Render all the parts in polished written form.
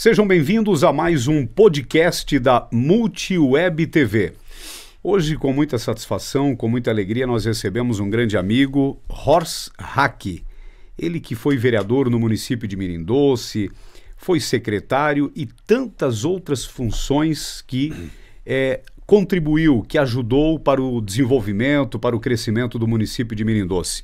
Sejam bem-vindos a mais um podcast da Multiweb TV. Hoje, com muita satisfação, com muita alegria, nós recebemos um grande amigo, Horst Hack. Ele que foi vereador no município de Mirim Doce, foi secretário e tantas outras funções que contribuiu, que ajudou para o desenvolvimento, para o crescimento do município de Mirim Doce.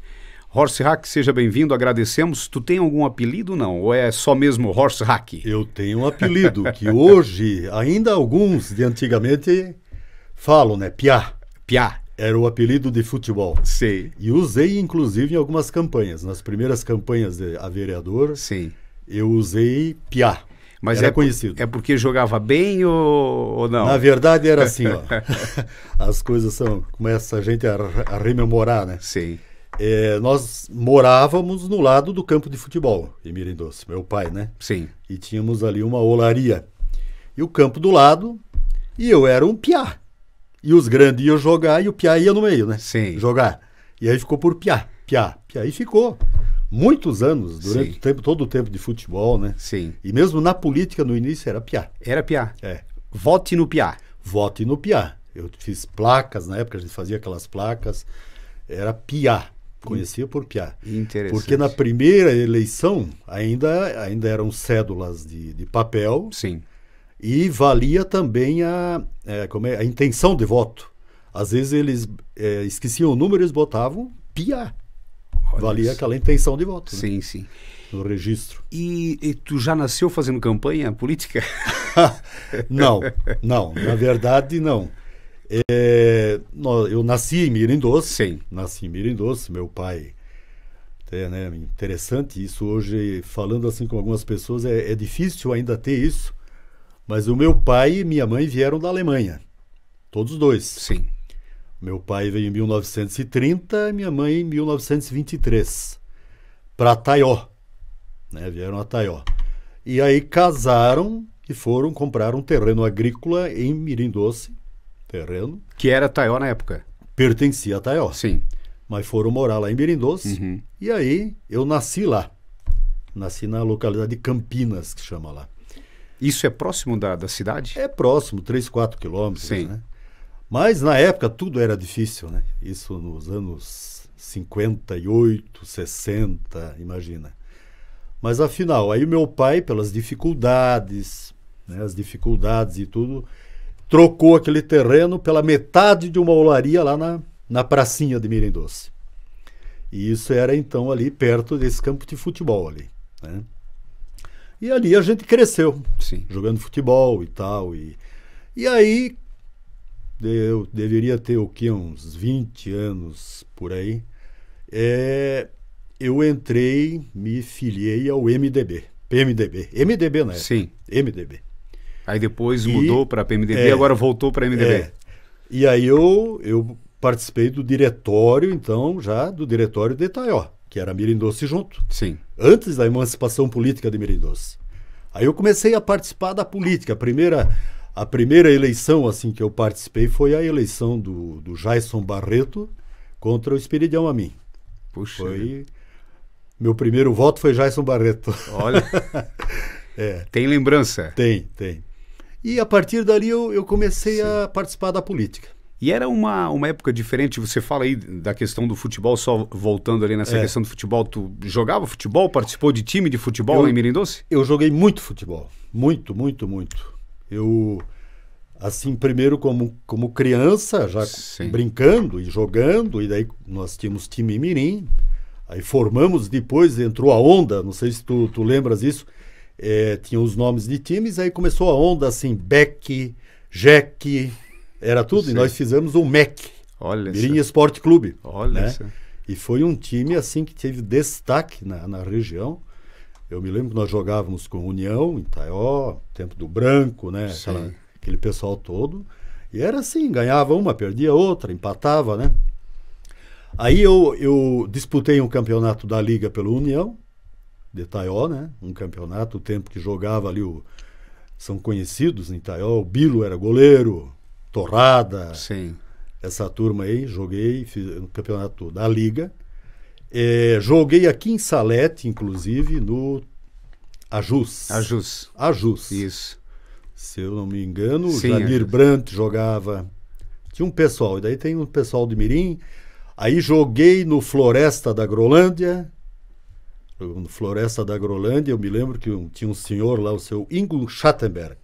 Horst Hack, seja bem-vindo, agradecemos. Tu tem algum apelido, não? Ou é só mesmo Horst Hack? Eu tenho um apelido que hoje, ainda alguns de antigamente falam, né? Piá. Piá. Era o apelido de futebol. Sei. E usei, inclusive, em algumas campanhas. Nas primeiras campanhas a vereador, sim, eu usei Piá. Mas era conhecido. É porque jogava bem ou não? Na verdade era assim, ó. As coisas começa a gente a rememorar, né? Sim. Nós morávamos no lado do campo de futebol, em Mirim Doce, meu pai, né? Sim. E tínhamos ali uma olaria. E o campo do lado, e eu era um piá. E os grandes iam jogar e o piá ia no meio, né? Sim. Jogar. E aí ficou por piá. E ficou muitos anos, durante o tempo, todo o tempo de futebol, né? Sim. E mesmo na política, no início, era piá. Era piá. É. Vote no piá. Vote no piá. Eu fiz placas, na época a gente fazia aquelas placas. Era piá. Conhecia por piá. Interessante. Porque na primeira eleição ainda eram cédulas de papel. Sim. E valia também a intenção de voto. Às vezes eles esqueciam o número e eles botavam piá. Valia aquela intenção de voto. Sim, né? sim. No registro. E tu já nasceu fazendo campanha política? Não. Na verdade, não. Eu nasci em Mirim Doce. Sim. Nasci em Mirim Doce, meu pai. Né, interessante isso hoje, falando assim com algumas pessoas, é difícil ainda ter isso. Mas o meu pai e minha mãe vieram da Alemanha. Todos dois. Sim. Meu pai veio em 1930 e minha mãe em 1923. Para Taió. Né, vieram a Taió. E aí casaram e foram comprar um terreno agrícola em Mirim Doce. Terreno. Que era Taió na época. Pertencia a Taió. Sim. Mas foram morar lá em Mirim Doce. Uhum. E aí eu nasci lá. Nasci na localidade de Campinas, que chama lá. Isso é próximo da cidade? É próximo, 3, 4 quilômetros. Sim. Né? Mas na época tudo era difícil, né? Isso nos anos 58, 60, imagina. Mas afinal, aí meu pai, pelas dificuldades, né, as dificuldades e tudo, trocou aquele terreno pela metade de uma olaria lá na pracinha de Mirim Doce. E isso era então ali perto desse campo de futebol ali, né? E ali a gente cresceu, sim, jogando futebol e tal. E aí, eu deveria ter o quê? Uns 20 anos por aí. Eu entrei, me filiei ao MDB. MDB na época. Sim. MDB. Aí depois mudou para PMDB e agora voltou para MDB. E aí eu participei do diretório, então, já do diretório de Taió, que era Mirim Doce junto. Sim. Antes da emancipação política de Mirim Doce. Aí eu comecei a participar da política. A primeira eleição assim que eu participei foi a eleição do Jason Barreto contra o Esperidião Amin. Puxa. Meu primeiro voto foi Jason Barreto. Olha. Tem lembrança? Tem. E a partir dali eu comecei a participar da política. E era uma época diferente, você fala aí da questão do futebol, só voltando ali nessa questão do futebol, tu jogava futebol, participou de time de futebol lá em Mirim Doce? Eu joguei muito futebol, muito. Eu, assim, primeiro como criança, já brincando e jogando, e daí nós tínhamos time em Mirim, aí formamos, depois entrou a onda, não sei se tu lembras isso, tinha os nomes de times, aí começou a onda assim, Beck, Jack... Era tudo, Sim. E nós fizemos o MEC, Mirim Esporte Clube. Olha, né? E foi um time assim que teve destaque na região. Eu me lembro que nós jogávamos com União, em Taió, Tempo do Branco, né? Aquele pessoal todo. E era assim, ganhava uma, perdia outra, empatava, né? Aí eu disputei um campeonato da Liga pelo União, de Taió, né? Um campeonato, o tempo que jogava ali, são conhecidos em Taió, o Bilo era goleiro, Torrada, sim, essa turma aí, joguei, fiz no campeonato da Liga. Joguei aqui em Salete, inclusive, no Ajus. Ajus. Ajus. Isso. Se eu não me engano, o Sim, Jamir Ajus. Brandt jogava. Tinha um pessoal, e daí tem um pessoal de Mirim. Aí joguei no Floresta da Grolândia. No Floresta da Grolândia, eu me lembro que tinha um senhor lá, o seu Ingo Schattenberg.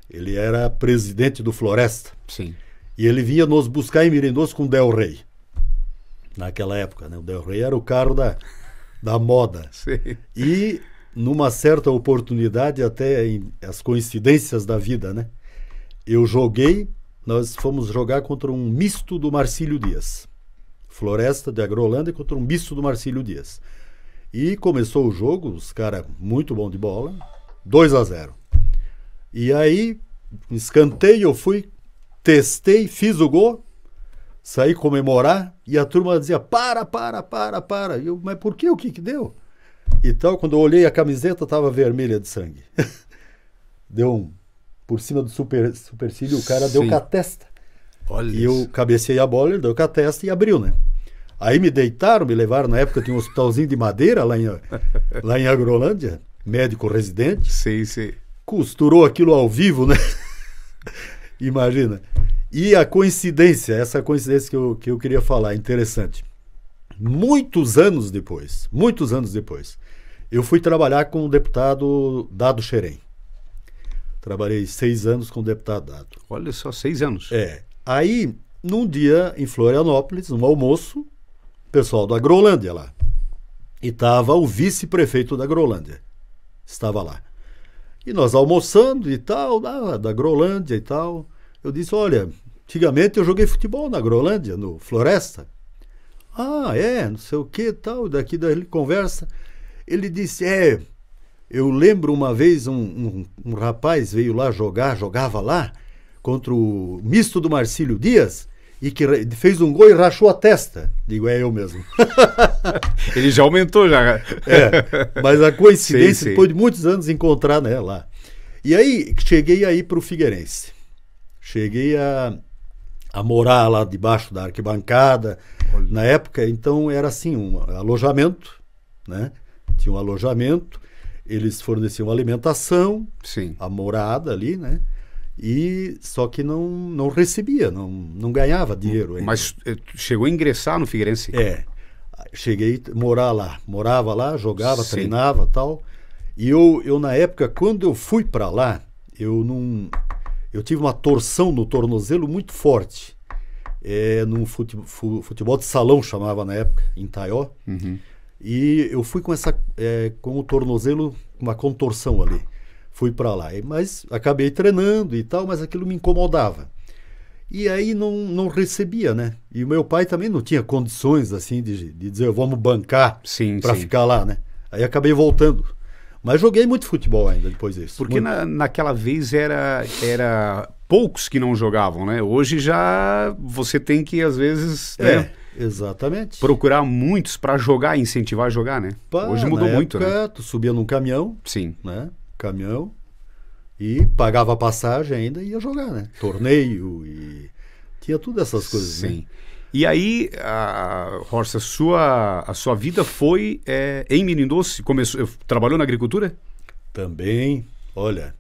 Ele era presidente do Floresta. Sim. E ele vinha nos buscar em Mirim-Doce com o Del Rey. Naquela época, né? O Del Rey era o carro da moda. Sim. E numa certa oportunidade, até as coincidências da vida, né? Nós fomos jogar contra um misto do Marcílio Dias. Floresta de Agrolândia contra um misto do Marcílio Dias. E começou o jogo, os caras muito bom de bola, 2-0. E aí, escanteio, eu fui, testei, fiz o gol, saí comemorar e a turma dizia, para. E eu, mas por quê? O que deu? E tal, quando eu olhei a camiseta, estava vermelha de sangue. Deu por cima do supercílio, o cara deu com a testa. Olha E eu cabecei a bola, ele deu com a testa e abriu, né? Aí me deitaram, me levaram, na época tinha um hospitalzinho de madeira lá em Agrolândia, médico residente. Sim. Costurou aquilo ao vivo, né? Imagina. E a coincidência, essa coincidência que eu queria falar, interessante. Muitos anos depois, eu fui trabalhar com o deputado Dado Xerém. Trabalhei 6 anos com o deputado Dado. Olha só, 6 anos. Aí, num dia, em Florianópolis, num almoço, pessoal da Agrolândia lá. E estava o vice-prefeito da Agrolândia. Estava lá. E nós almoçando e tal, da Agrolândia e tal. Eu disse, olha, antigamente eu joguei futebol na Agrolândia, no Floresta. Não sei o que tal. Daí ele conversa. Ele disse, eu lembro uma vez um rapaz veio lá jogava lá, contra o misto do Marcílio Dias, e que fez um gol e rachou a testa. Digo, é eu mesmo. Ele já aumentou, já. Mas a coincidência, Sim. depois de muitos anos, encontrar, né, lá. E aí, cheguei aí para o Figueirense. Cheguei a morar lá debaixo da arquibancada. Olha. Na época, então, era assim, um alojamento, né? Tinha um alojamento, eles forneciam alimentação, Sim. a morada ali, né? E só que não recebia, não ganhava dinheiro ainda. Mas chegou a ingressar no Figueirense? Cheguei a morar lá, morava lá, jogava, Sim. treinava, tal. E eu na época, quando eu fui para lá, eu tive uma torção no tornozelo muito forte. Num futebol de salão chamava na época, em Taió. Uhum. E eu fui com o tornozelo, uma contorção ali. Fui para lá, mas acabei treinando e tal, mas aquilo me incomodava. E aí não recebia, né? E o meu pai também não tinha condições, assim, de dizer, vamos bancar para ficar lá, né? Aí acabei voltando. Mas joguei muito futebol ainda depois disso. Porque naquela vez era poucos que não jogavam, né? Hoje já você tem que, às vezes... né? Exatamente. Procurar muitos para jogar, incentivar a jogar, né? Hoje mudou muito, né? Tu subia num caminhão, Sim. né? Caminhão, e pagava a passagem ainda e ia jogar, né? Torneio e tinha todas essas coisas. Sim. Né? E aí, Horst, a sua vida foi em Mirim-Doce? Trabalhou na agricultura? Também, olha,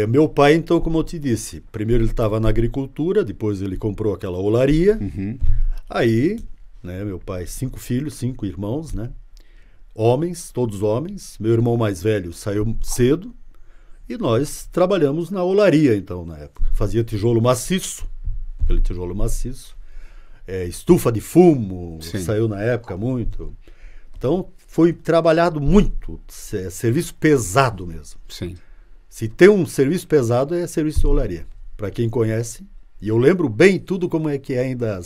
meu pai, então, como eu te disse, primeiro ele estava na agricultura, depois ele comprou aquela olaria. Uhum. Aí, né, meu pai, 5 filhos, 5 irmãos, né? Homens, todos homens. Meu irmão mais velho saiu cedo e nós trabalhamos na olaria, então, na época. Fazia tijolo maciço, aquele tijolo maciço, estufa de fumo, Sim. Saiu na época muito. Então, foi trabalhado muito, serviço pesado mesmo. Sim. Se tem um serviço pesado, é serviço de olaria. Para quem conhece, e eu lembro bem tudo como é que é ainda,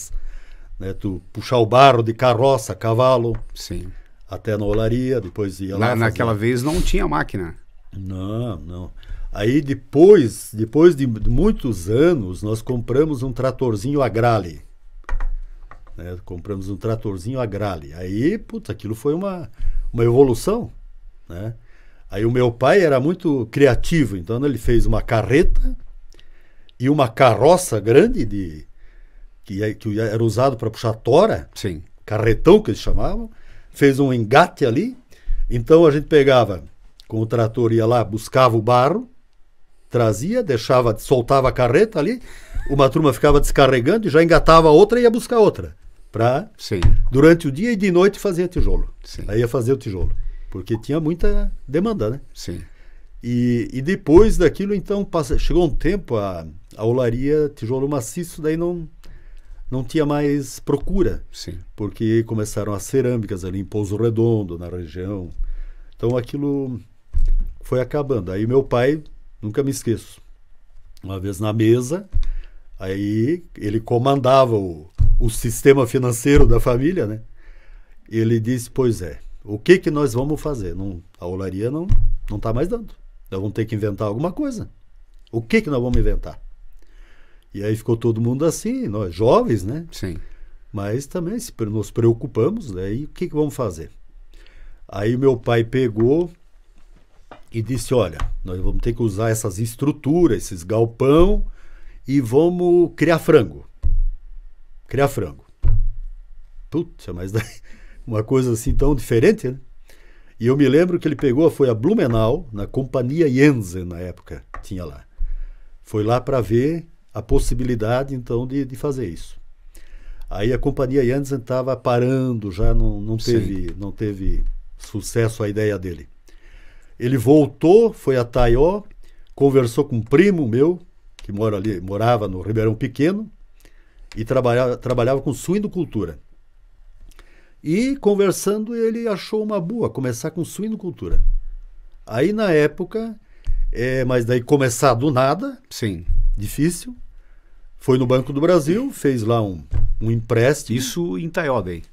né, tu puxar o barro de carroça, cavalo... Sim. Até na olaria, depois ia lá. Naquela vez não tinha máquina. Não. Aí depois de muitos anos, nós compramos um tratorzinho Agrale. Né? Compramos um tratorzinho Agrale. Aí, aquilo foi uma evolução. Né? Aí o meu pai era muito criativo, então ele fez uma carreta e uma carroça grande que era usado para puxar tora. Sim. Carretão, que eles chamavam. Fez um engate ali, então a gente pegava com o trator, ia lá, buscava o barro, trazia, soltava a carreta ali, uma turma ficava descarregando e já engatava outra e ia buscar outra. Para, durante o dia e de noite, fazer tijolo. Sim. Aí ia fazer o tijolo. Porque tinha muita demanda, né? Sim. E depois daquilo, então, chegou um tempo, a olaria, tijolo maciço, daí não tinha mais procura. Sim. Porque começaram as cerâmicas ali em Pouso Redondo, na região. Então aquilo foi acabando. Aí meu pai, nunca me esqueço, uma vez na mesa, aí ele comandava o sistema financeiro da família, né? Ele disse, pois é, o que nós vamos fazer? A olaria não está mais dando. Nós vamos ter que inventar alguma coisa. O que nós vamos inventar? E aí ficou todo mundo assim, nós jovens, né? Sim. Mas também nos preocupamos, né? E o que vamos fazer? Aí meu pai pegou e disse, olha, nós vamos ter que usar essas estruturas, esses galpão, e vamos criar frango. Criar frango. Putz, mas daí, uma coisa assim tão diferente, né? E eu me lembro que ele pegou, foi a Blumenau, na Companhia Jensen, na época, tinha lá. Foi lá para ver a possibilidade, então, de fazer isso. Aí a Companhia Jensen estava parando, já não teve sucesso a ideia dele. Ele voltou, foi a Taió, conversou com um primo meu, que morava no Ribeirão Pequeno, e trabalhava com suinocultura. E conversando, ele achou uma boa começar com suinocultura. Aí na época, mas daí começar do nada, sim, difícil, foi no Banco do Brasil, fez lá um empréstimo. Isso em Taió daí?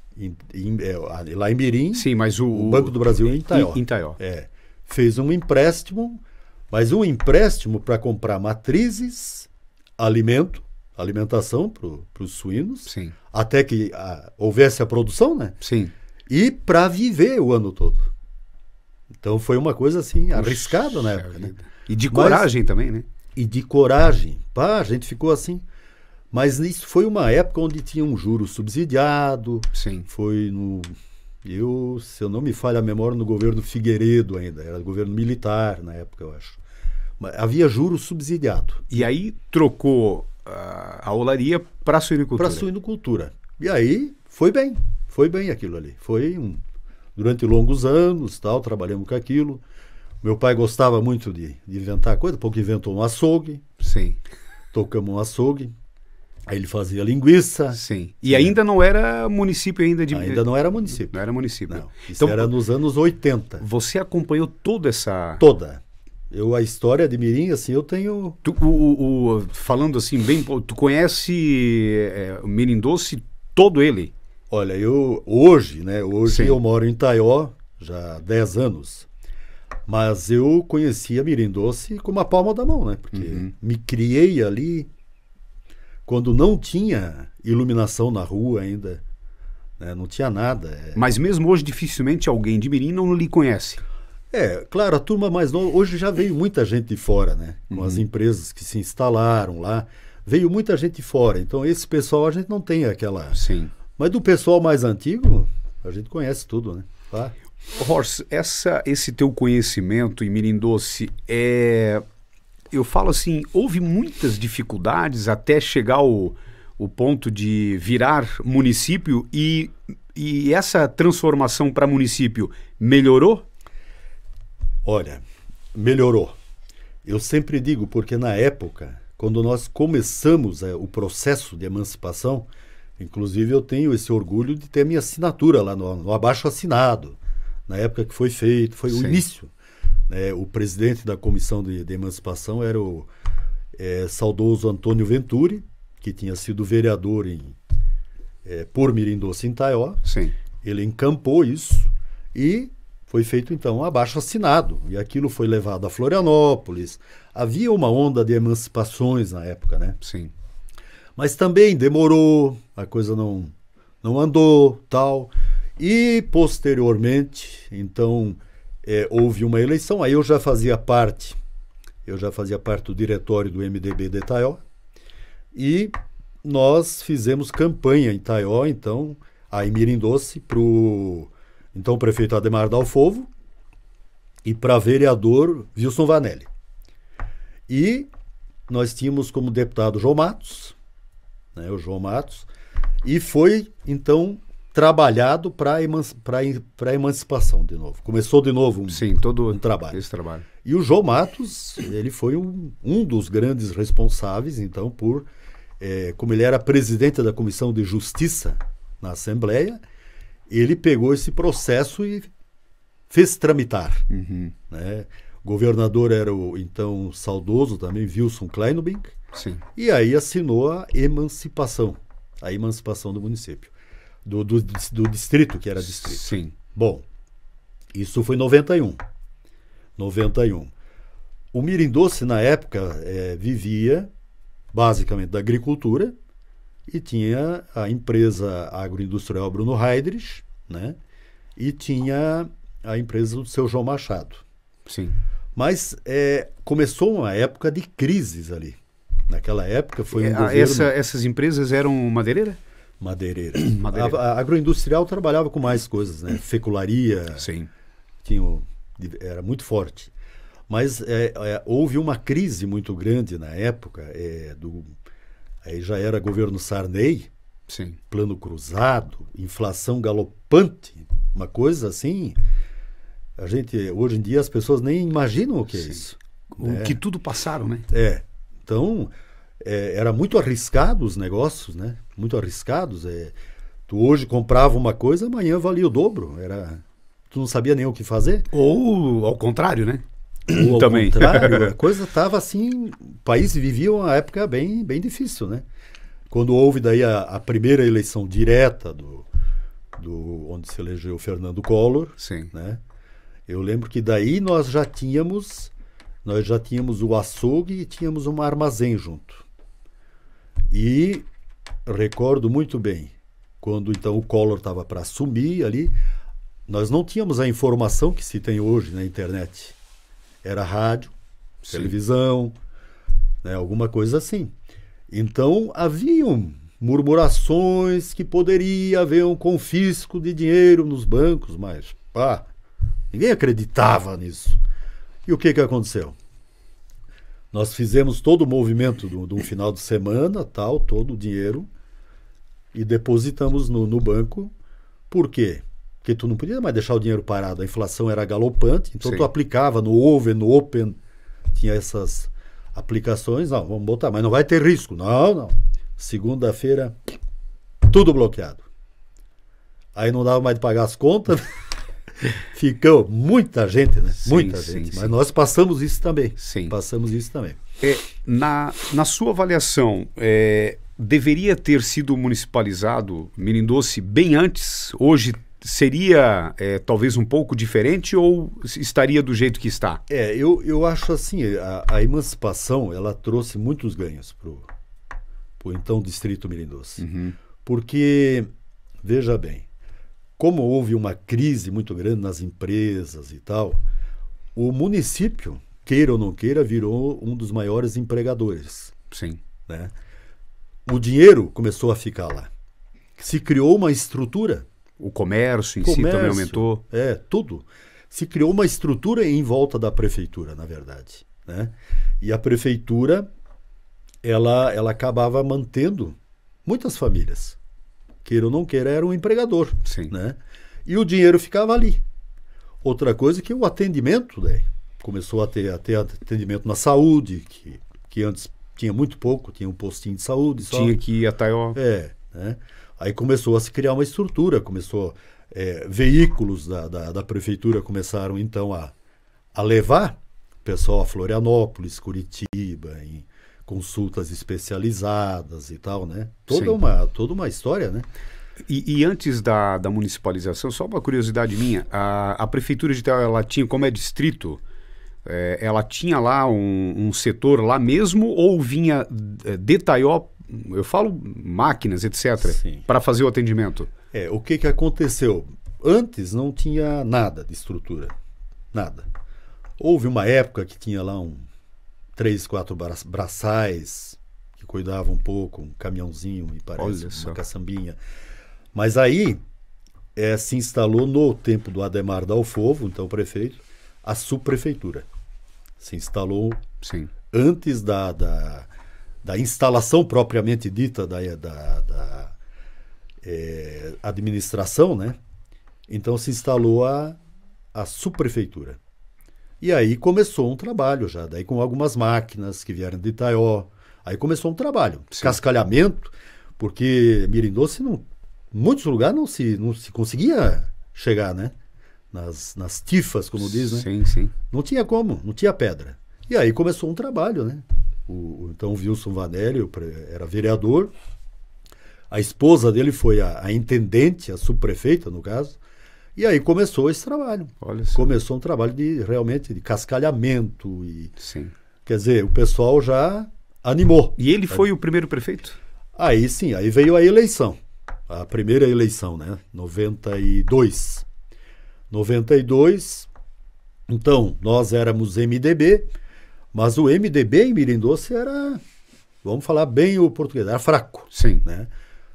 Lá em Mirim. Sim, mas o Banco do Brasil em Taió. Em Taió. Fez um empréstimo, mas um empréstimo para comprar matrizes, alimentação para os suínos, sim, até que houvesse a produção, né? Sim. E para viver o ano todo. Então foi uma coisa assim, arriscada na época, né? E de coragem também, né? E de coragem. Pá, a gente ficou assim. Mas isso foi uma época onde tinha um juro subsidiado. Sim. Foi se eu não me falha a memória, no governo Figueiredo ainda. Era governo militar na época, eu acho. Mas havia juro subsidiado. E aí trocou a olaria para a suinocultura. Para a suinocultura. E aí foi bem aquilo ali. Durante longos anos, trabalhamos com aquilo. Meu pai gostava muito de inventar coisa, pouco inventou um açougue. Sim. Tocamos um açougue. Aí ele fazia linguiça. Sim. E ainda não era município ainda de... Ainda não era município. Não era município. Não. Isso então, era nos anos 80. Você acompanhou toda essa... Toda. A história de Mirim, assim, eu tenho... Falando assim, bem... Tu conhece o Mirim Doce, todo ele? Olha, hoje Sim, eu moro em Taió, já há 10 anos. Mas eu conhecia Mirim Doce com uma palma da mão, né? Porque me criei ali quando não tinha iluminação na rua ainda, né? Não tinha nada. Mas mesmo hoje, dificilmente alguém de Mirim não lhe conhece. Claro, a turma mais nova, hoje já veio muita gente de fora, né? Com as empresas que se instalaram lá, veio muita gente de fora. Então esse pessoal a gente não tem aquela... Sim. Mas do pessoal mais antigo, a gente conhece tudo, né? Tá? Horst, esse teu conhecimento em Mirim Doce, eu falo assim, houve muitas dificuldades até chegar o ponto de virar município e essa transformação para município melhorou? Olha, melhorou. Eu sempre digo, porque na época, quando nós começamos o processo de emancipação, inclusive eu tenho esse orgulho de ter minha assinatura lá no abaixo-assinado, na época que foi feito, foi o início. O presidente da comissão de emancipação era o saudoso Antônio Venturi, que tinha sido vereador por Mirim Doce em Taió. Sim. Ele encampou isso e foi feito então um abaixo-assinado. E aquilo foi levado a Florianópolis. Havia uma onda de emancipações na época, né? Sim. Mas também demorou, a coisa não andou, tal. E posteriormente, então, houve uma eleição. Aí eu já fazia parte do diretório do MDB de Taió. E nós fizemos campanha em Taió, então, em Mirim Doce, para o então prefeito Ademar Dalfovo. e para vereador Wilson Vanelli. E nós tínhamos como deputado João Matos, né, o João Matos, e foi, então, trabalhado para a emancipação de novo. Começou de novo um trabalho. Esse trabalho. E o João Matos, ele foi um dos grandes responsáveis, então, como ele era presidente da Comissão de Justiça na Assembleia, ele pegou esse processo e fez tramitar. Uhum. Né? O governador era o, então, saudoso também, Wilson Kleinobink, Sim. e aí assinou a emancipação do município, do distrito, que era distrito. Sim. Bom, isso foi em 91. O Mirim-Doce, na época, vivia basicamente da agricultura e tinha a empresa agroindustrial Bruno Heidrich, né? E tinha a empresa do seu João Machado. Sim. Mas começou uma época de crises ali. Naquela época foi um governo... Essas empresas eram madeireira? Madeireira. A agroindustrial trabalhava com mais coisas, né? Fecularia. Sim. Era muito forte. Mas houve uma crise muito grande na época. Aí já era governo Sarney, Sim. plano cruzado, inflação galopante, uma coisa assim. Hoje em dia as pessoas nem imaginam o que é isso. O que tudo passaram, né? Então, era muito arriscado os negócios, né? Muito arriscados. Tu hoje comprava uma coisa, amanhã valia o dobro. Tu não sabia nem o que fazer. Ou ao contrário, né? Ou ao Também. contrário, a coisa estava assim, o país vivia uma época bem, bem difícil, né? Quando houve daí a primeira eleição direta onde se elegeu Fernando Collor, Sim. né? Eu lembro que daí nós já tínhamos o açougue e tínhamos um armazém junto. E recordo muito bem, quando então o Collor estava para assumir ali, nós não tínhamos a informação que se tem hoje na internet. Era rádio, Sim. televisão, né, alguma coisa assim. Então haviam murmurações que poderia haver um confisco de dinheiro nos bancos, mas ninguém acreditava nisso. E o que aconteceu? Nós fizemos todo o movimento de um final de semana, todo o dinheiro, e depositamos no banco. Por quê? Porque tu não podia mais deixar o dinheiro parado, a inflação era galopante, então Sim. tu aplicava no Over, no Open, tinha essas aplicações, não, vamos botar, mas não vai ter risco. Não. Segunda-feira, tudo bloqueado. Aí não dava mais de pagar as contas, ficou muita gente, né? Sim, Muita sim, gente. sim. Mas nós passamos isso também. Sim. Passamos isso também. Na sua avaliação, deveria ter sido municipalizado Mirim-Doce bem antes? Hoje seria talvez um pouco diferente ou estaria do jeito que está? Eu acho assim, a emancipação ela trouxe muitos ganhos pro então distrito Mirim-Doce. Uhum. Porque, veja bem, como houve uma crise muito grande nas empresas e tal, o município, queira ou não queira, virou um dos maiores empregadores. Sim. Né? O dinheiro começou a ficar lá. Se criou uma estrutura. O comércio em si também aumentou. Tudo. Se criou uma estrutura em volta da prefeitura, na verdade. Né? E a prefeitura, ela acabava mantendo muitas famílias. Queira ou não queira, era um empregador. Sim. Né? E o dinheiro ficava ali. Outra coisa que o atendimento, né? Começou a ter atendimento na saúde, que antes tinha muito pouco, tinha um postinho de saúde só. Tinha que ir a Taió. Né? Aí começou a se criar uma estrutura, veículos da prefeitura começaram então a levar o pessoal a Florianópolis, Curitiba, em consultas especializadas e tal, né? Toda uma história, né? E antes da municipalização, só uma curiosidade minha, a prefeitura de Taió, ela tinha, como é distrito, ela tinha lá um setor lá mesmo ou vinha de Taió, eu falo máquinas, etc., para fazer o atendimento? O que aconteceu? Antes não tinha nada de estrutura, nada. Houve uma época que tinha lá 3, 4 braçais que cuidavam um pouco, um caminhãozinho, me parece, uma caçambinha. Mas aí se instalou no tempo do Adhemar Dalfovo, então prefeito, a subprefeitura. Se instalou Sim. antes da instalação propriamente dita da administração, né? Então se instalou a subprefeitura. E aí começou um trabalho já, daí com algumas máquinas que vieram de Itaió. Aí começou um trabalho, cascalhamento, porque Mirim-Doce, em muitos lugares não se conseguia chegar, né? Nas tifas, como diz, né? Sim, sim. Não tinha como, não tinha pedra. E aí começou um trabalho, né? Então o Wilson Vanelli era vereador, a esposa dele foi a intendente, a subprefeita, no caso, e aí começou esse trabalho. Olha só. Começou um trabalho realmente de cascalhamento. Sim. Quer dizer, o pessoal já animou. E ele foi o primeiro prefeito? Aí sim, aí veio a eleição. A primeira eleição, né? 92. Então, nós éramos MDB, mas o MDB em Mirim-Doce era, vamos falar bem o português, era fraco. Sim. Né?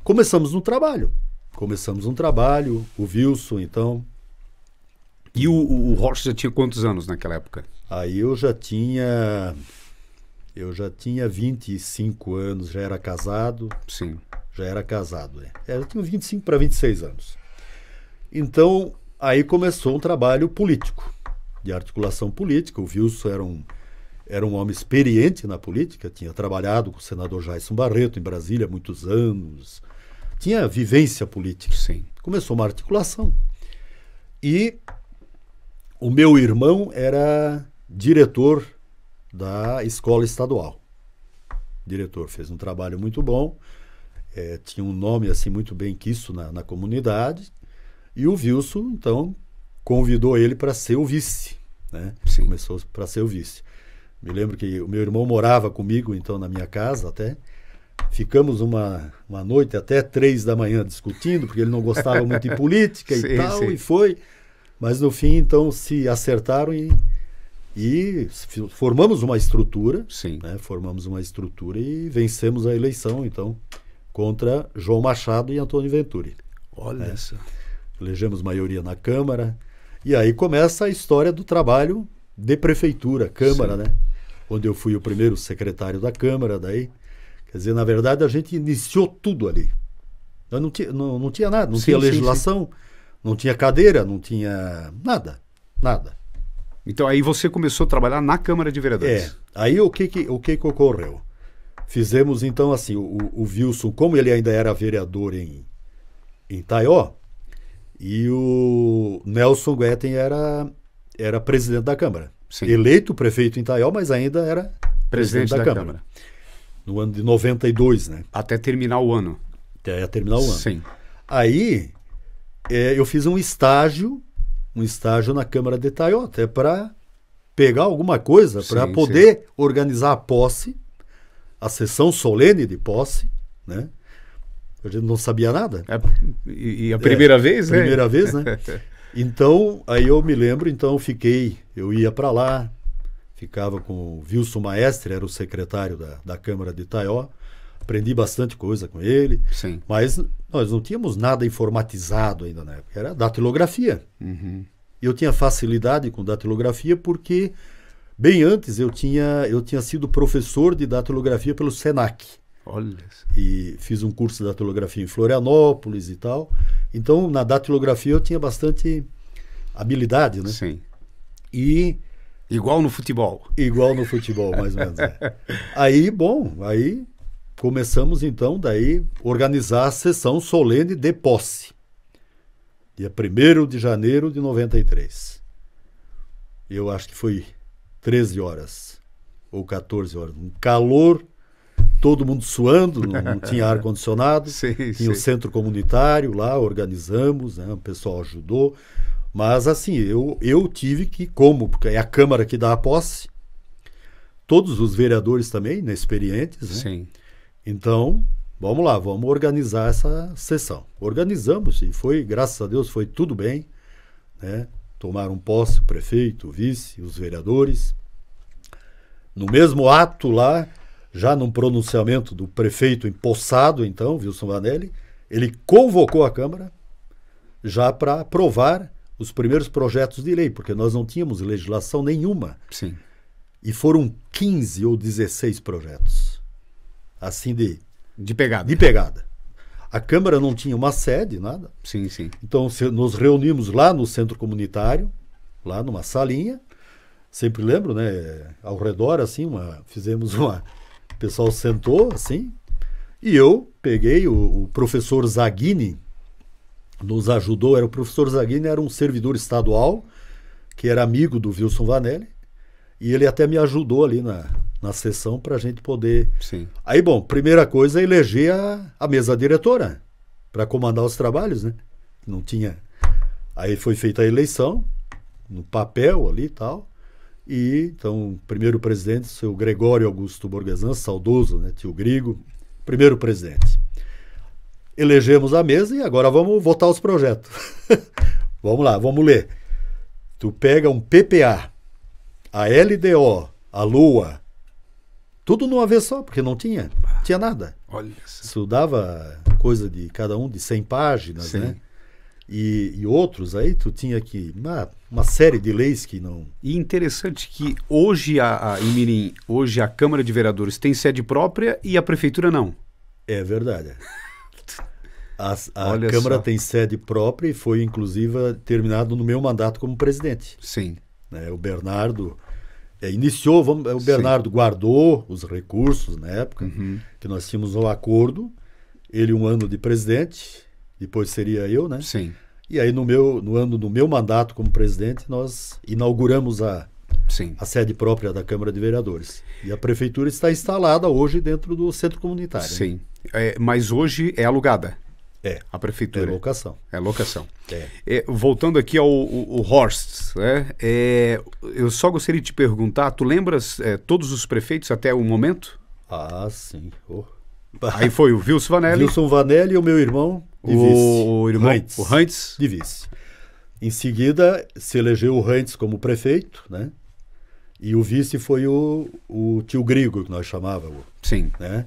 Começamos um trabalho, o Wilson, então... E o Horst já tinha quantos anos naquela época? Aí eu já tinha 25 anos, já era casado. Sim. Né? Eu tinha 25 para 26 anos. Então, aí começou um trabalho político, de articulação política. O Wilson era um homem experiente na política, tinha trabalhado com o senador Jairson Barreto em Brasília há muitos anos, tinha vivência política. Sim. Começou uma articulação. E o meu irmão era diretor da escola estadual. Diretor, fez um trabalho muito bom, tinha um nome assim muito bem quisto na comunidade, e o Wilson, então, convidou ele para ser o vice. Né? Sim. Começou para ser o vice. Me lembro que o meu irmão morava comigo, então, na minha casa até. Ficamos uma noite até 3 da manhã discutindo, porque ele não gostava muito de política e tal, sim. E foi. Mas no fim, então, se acertaram e formamos uma estrutura. Sim. Né? Formamos uma estrutura e vencemos a eleição, então, contra João Machado e Antônio Venturi. Olha só. Elegemos maioria na Câmara. E aí começa a história do trabalho de prefeitura, Câmara, sim. Né? Onde eu fui o primeiro secretário da Câmara, daí. Quer dizer, na verdade, a gente iniciou tudo ali. Não tinha nada, não tinha legislação, sim. Não tinha cadeira, não tinha nada. Então aí você começou a trabalhar na Câmara de Vereadores. Aí o que ocorreu? Fizemos então assim, o Wilson, como ele ainda era vereador em Itaió, e o Nelson Guetem era presidente da Câmara. Sim. Eleito prefeito em Itaió, mas ainda era presidente da Câmara. No ano de 92, né? Até terminar o ano. Até terminar o ano. Sim. Aí eu fiz um estágio na Câmara de Itaió, até para pegar alguma coisa, para poder organizar a posse, a sessão solene de posse, né? A gente não sabia nada. E a primeira vez, né? Primeira vez, né? Então, aí eu me lembro, então eu ia para lá, ficava com o Wilson Maestre, era o secretário da Câmara de Itaió, aprendi bastante coisa com ele, sim. Mas nós não tínhamos nada informatizado ainda na época, era datilografia. Uhum. Eu tinha facilidade com datilografia porque, bem antes, eu tinha sido professor de datilografia pelo SENAC. Olha. E fiz um curso de datilografia em Florianópolis e tal. Então, na datilografia eu tinha bastante habilidade, né? Sim. E... Igual no futebol. Igual no futebol, mais ou menos. Aí começamos então, daí, organizar a sessão solene de posse. Dia 1º de janeiro de 93. Eu acho que foi 13 horas ou 14 horas. Um calor, todo mundo suando, não tinha ar-condicionado. Tinha o centro comunitário lá, organizamos, né, o pessoal ajudou. Mas assim, eu tive que, porque é a Câmara que dá a posse, todos os vereadores também, inexperientes, né? Sim. Então, vamos lá, vamos organizar essa sessão. Organizamos e foi, graças a Deus, foi tudo bem, né? Tomaram posse o prefeito, o vice, os vereadores. No mesmo ato lá, já num pronunciamento do prefeito empossado, então, Wilson Vanelli, ele convocou a Câmara já para aprovar os primeiros projetos de lei, porque nós não tínhamos legislação nenhuma. Sim. E foram 15 ou 16 projetos. Assim de pegada. De pegada. A Câmara não tinha uma sede, nada. Sim, sim. Então nos reunimos lá no centro comunitário, lá numa salinha. Sempre lembro, né? Ao redor, assim, fizemos uma... O pessoal sentou, assim, e eu peguei o professor Zaghini, nos ajudou. O professor Zaghini era um servidor estadual, que era amigo do Wilson Vanelli, e ele até me ajudou ali na sessão para a gente poder... Sim. Aí, bom, primeira coisa é eleger a mesa diretora para comandar os trabalhos, né? Não tinha... Aí foi feita a eleição, no papel ali e tal, e então o primeiro presidente, o seu Gregório Augusto Borgesan, saudoso, né? Tio Grigo, primeiro presidente. Elegemos a mesa e agora vamos votar os projetos. Vamos lá, vamos ler. Tu pega um PPA, a LDO, a LOA, tudo numa vez só, porque não tinha nada. Olha. Isso dava coisa de cada um de 100 páginas, Sim. né? E outros aí, tu tinha que... Uma série de leis que não... E interessante que hoje em Mirim, hoje a Câmara de Vereadores tem sede própria e a Prefeitura não. É verdade. A Olha Câmara só. tem sede própria e foi, inclusive, terminado no meu mandato como presidente. Sim. Né? O Bernardo iniciou, o Bernardo guardou os recursos na época, que nós tínhamos um acordo, ele 1 ano de presidente, depois seria eu, né? Sim. E aí no ano do meu mandato como presidente, nós inauguramos a sede própria da Câmara de Vereadores. E a Prefeitura está instalada hoje dentro do centro comunitário. Sim. Mas hoje é alugada. É. A Prefeitura. É locação. É locação. É. Voltando aqui ao Horst, né? Eu só gostaria de te perguntar, tu lembras todos os prefeitos até o momento? Ah, sim. Aí foi o Wilson Vanelli. Wilson Vanelli e o meu irmão de vice. O irmão, o Hantz. De vice. Em seguida, se elegeu o Hantz como prefeito, né? E o vice foi o tio Grigo, que nós chamávamos. Sim. Né?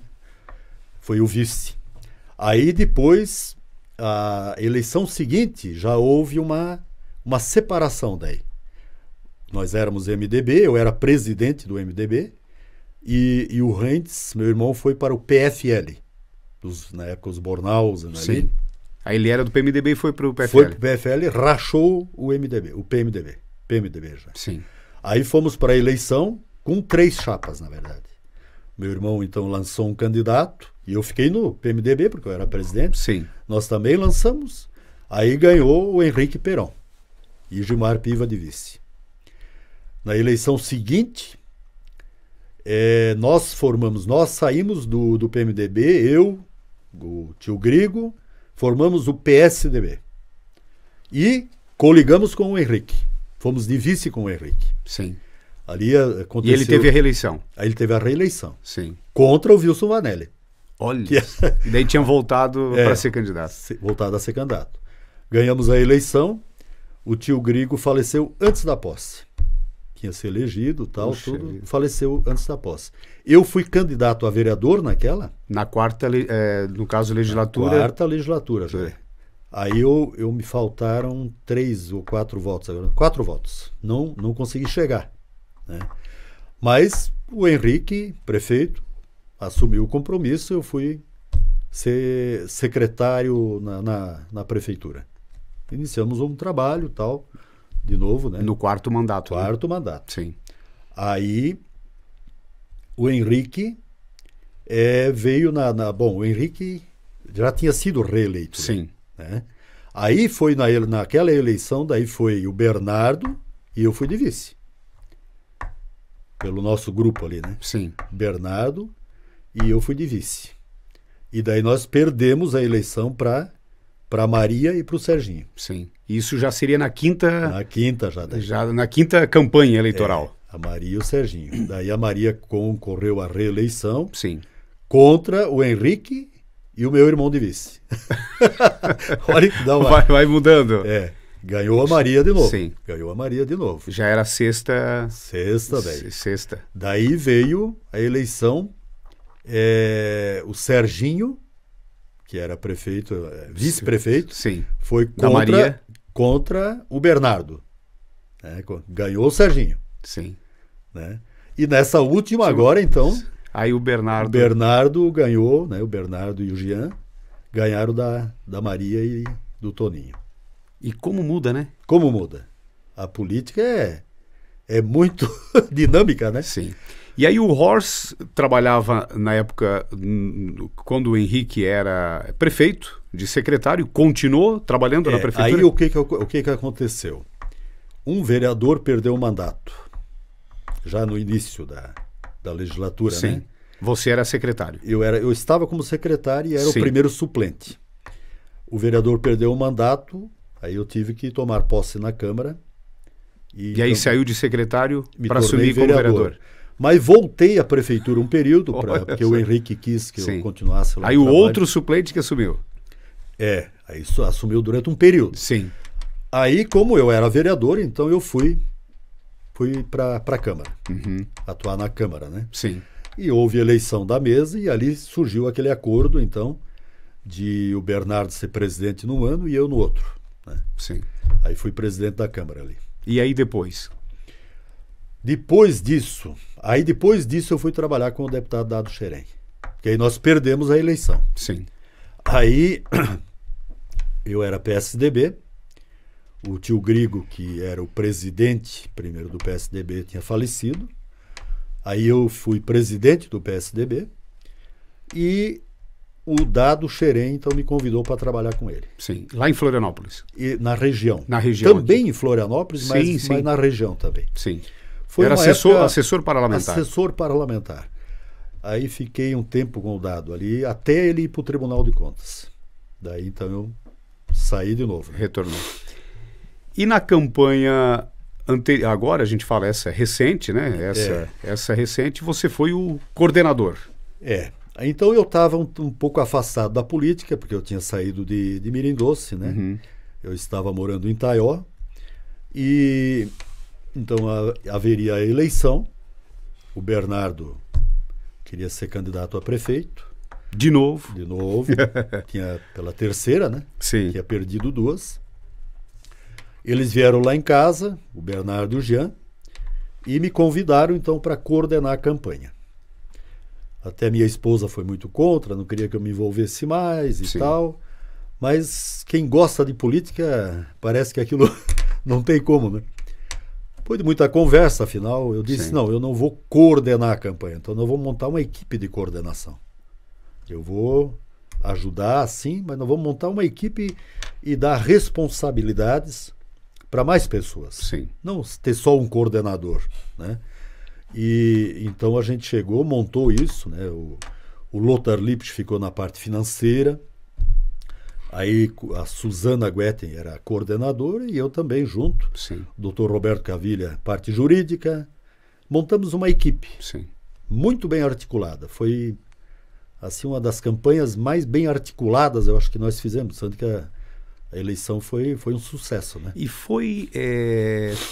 Foi o vice. Aí depois, a eleição seguinte, já houve uma separação daí. Nós éramos MDB, eu era presidente do MDB, e o Hantz, meu irmão, foi para o PFL, na época os Bornhausen ali. Sim. Aí ele era do PMDB e foi para o PFL. Foi para o PFL, rachou o PMDB já. Sim. Aí fomos para a eleição com 3 chapas, na verdade. Meu irmão, então, lançou um candidato, e eu fiquei no PMDB, porque eu era presidente. Sim. Nós também lançamos. Aí ganhou o Henrique Peron e Gilmar Piva de vice. Na eleição seguinte, nós saímos do PMDB, eu, o tio Grigo, formamos o PSDB. E coligamos com o Henrique. Fomos de vice com o Henrique. Sim. Ali aconteceu... E ele teve a reeleição. Aí ele teve a reeleição. Sim. Contra o Wilson Vanelli. Olha. E daí tinha voltado para ser candidato. Voltado a ser candidato. Ganhamos a eleição. O tio Grigo faleceu antes da posse. Tinha se elegido, tal, Puxa tudo. vida. Faleceu antes da posse. Eu fui candidato a vereador naquela. Na quarta, no caso, legislatura. Quarta legislatura, já. Aí eu me faltaram 3 ou 4 votos agora. 4 votos. Não consegui chegar. Né? Mas o Henrique, prefeito, assumiu o compromisso. Eu fui ser secretário na prefeitura. Iniciamos um trabalho, tal, de novo, né? No quarto mandato. Quarto mandato. Sim. Aí o Henrique veio Bom, o Henrique já tinha sido reeleito. Sim. Né? Aí foi naquela eleição, daí foi o Bernardo e eu fui de vice. Pelo nosso grupo ali, né? Sim. Bernardo e eu fui de vice. E daí nós perdemos a eleição para Maria e para o Serginho. Sim. Isso já seria na quinta... Na quinta já. Daí. Já na quinta campanha eleitoral. A Maria e o Serginho. Daí a Maria concorreu à reeleição. Sim. Contra o Henrique e o meu irmão de vice. Olha que dá vai mudando. Ganhou a Maria de novo. Sim. Ganhou a Maria de novo. Já era sexta. Daí. Sexta. Daí veio a eleição, o Serginho, que era prefeito, vice-prefeito, Sim. foi da Maria. contra o Bernardo. Né? Ganhou o Serginho. Sim. Né? E nessa última agora, então... Aí o Bernardo... O Bernardo ganhou, né? O Bernardo e o Jean ganharam da Maria e do Toninho. E como muda, né? Como muda? A política é muito dinâmica, né? Sim. E aí o Horst trabalhava na época, quando o Henrique era prefeito, de secretário, continuou trabalhando na prefeitura? Aí o que que aconteceu? Um vereador perdeu o mandato, já no início da legislatura, Sim. né? Você era secretário. Eu estava como secretário e era Sim. o primeiro suplente. O vereador perdeu o mandato, aí eu tive que tomar posse na Câmara. E aí então, saiu de secretário me para tornei assumir como vereador. Mas voltei à prefeitura um período, porque o só. Henrique quis que Sim. eu continuasse lá Aí no o trabalho. outro suplente que assumiu. Aí só assumiu durante um período. Sim. Aí, como eu era vereador, então eu fui para a Câmara, atuar na Câmara, né? Sim. E houve eleição da mesa e ali surgiu aquele acordo, então, de o Bernardo ser presidente num ano e eu no outro. Né? Sim. Aí fui presidente da Câmara ali. E aí depois? Depois disso eu fui trabalhar com o deputado Dado Xerém. Porque aí nós perdemos a eleição. Sim. Aí eu era PSDB, o tio Grigo, que era o presidente primeiro do PSDB, tinha falecido. Aí eu fui presidente do PSDB e o Dado Xerém, então, me convidou para trabalhar com ele. Sim. Lá em Florianópolis. E na região. Na região. Também aqui. em Florianópolis, Sim, mas sim. na região também. Sim. Foi Era uma assessor parlamentar. Assessor parlamentar. Aí fiquei um tempo com o Dado ali, até ele ir para o Tribunal de Contas. Daí, então, eu saí de novo. Retornou. E na campanha anterior, agora a gente fala essa recente, né? Essa recente, você foi o coordenador. Então eu estava um pouco afastado da política, porque eu tinha saído de Mirim-Doce, né? Uhum. Eu estava morando em Taió. E então haveria a eleição. O Bernardo queria ser candidato a prefeito. De novo. De novo. Tinha pela terceira, né? Sim. Tinha perdido 2. Eles vieram lá em casa, o Bernardo e o Jean, e me convidaram então para coordenar a campanha. Até minha esposa foi muito contra, não queria que eu me envolvesse mais e Sim. tal. Mas quem gosta de política, parece que aquilo não tem como, né? Depois de muita conversa, afinal, eu disse, Sim. não, eu não vou coordenar a campanha, então nós vamos montar uma equipe de coordenação. Eu vou ajudar, sim, mas nós vamos montar uma equipe e dar responsabilidades para mais pessoas. Sim. Não ter só um coordenador, né? E então a gente chegou, montou isso, né? O Lothar Lipsch ficou na parte financeira, aí a Suzana Guetten era a coordenadora e eu também junto. Sim. O Dr. Roberto Cavilha, parte jurídica. Montamos uma equipe Sim. muito bem articulada. Foi assim uma das campanhas mais bem articuladas, eu acho que nós fizemos, tanto que a eleição foi um sucesso, né? E foi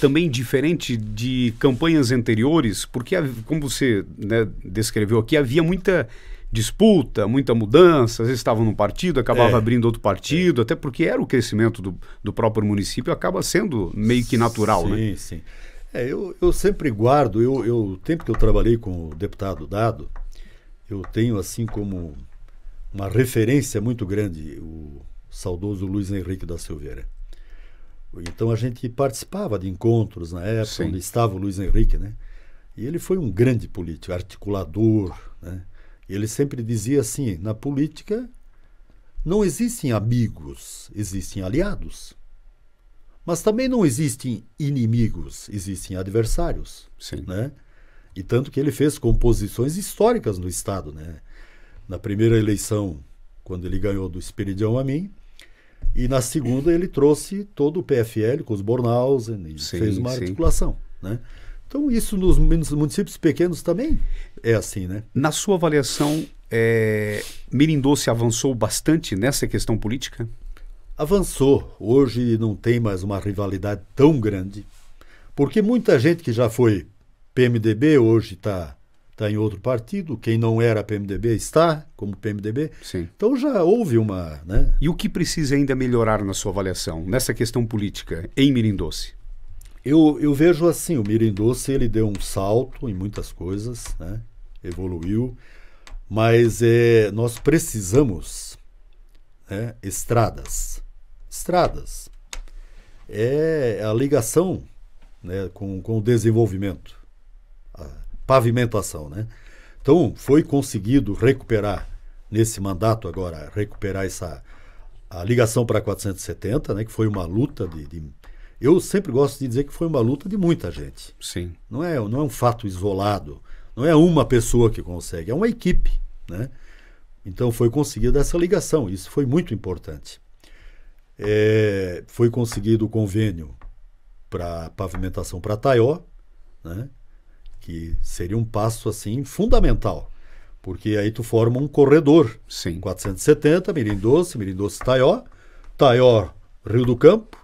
também diferente de campanhas anteriores, porque, como você, né, descreveu aqui, havia muita disputa, muita mudança, às vezes estavam num partido, acabava abrindo outro partido, até porque era o crescimento do próprio município, acaba sendo meio que natural, né? Sim, sim. Eu sempre guardo, o tempo que eu trabalhei com o deputado Dado, eu tenho assim como uma referência muito grande o saudoso Luiz Henrique da Silveira. Então a gente participava de encontros na época, Sim. onde estava o Luiz Henrique, né? E ele foi um grande político, articulador, né? E ele sempre dizia assim, na política não existem amigos, existem aliados. Mas também não existem inimigos, existem adversários. Sim. Né? E tanto que ele fez composições históricas no Estado. Né? Na primeira eleição, quando ele ganhou do Esperidião Amin, e na segunda ele trouxe todo o PFL com os Bornhausen e Sim, fez uma sim. articulação. Né? Então isso nos municípios pequenos também é assim, né? Na sua avaliação, Mirim-Doce avançou bastante nessa questão política? Avançou. Hoje não tem mais uma rivalidade tão grande, porque muita gente que já foi PMDB hoje está está em outro partido, quem não era PMDB está como PMDB. Sim. Então já houve uma... Né? E o que precisa ainda melhorar na sua avaliação, nessa questão política, em Mirim Doce? Eu vejo assim, o Mirim Doce ele deu um salto em muitas coisas, né? Evoluiu, mas nós precisamos, né, estradas. Estradas. É a ligação, né, com o desenvolvimento, a pavimentação, né? Então, foi conseguido recuperar, nesse mandato agora, recuperar a ligação para 470, né, que foi uma luta Eu sempre gosto de dizer que foi uma luta de muita gente. Sim. Não é um fato isolado, não é uma pessoa que consegue, é uma equipe, né? Então, foi conseguida essa ligação, isso foi muito importante. Foi conseguido o convênio para pavimentação para Taió, né? Que seria um passo assim fundamental, porque aí tu forma um corredor. Sim. 470, Mirim Doce, Taió, Taió, Rio do Campo,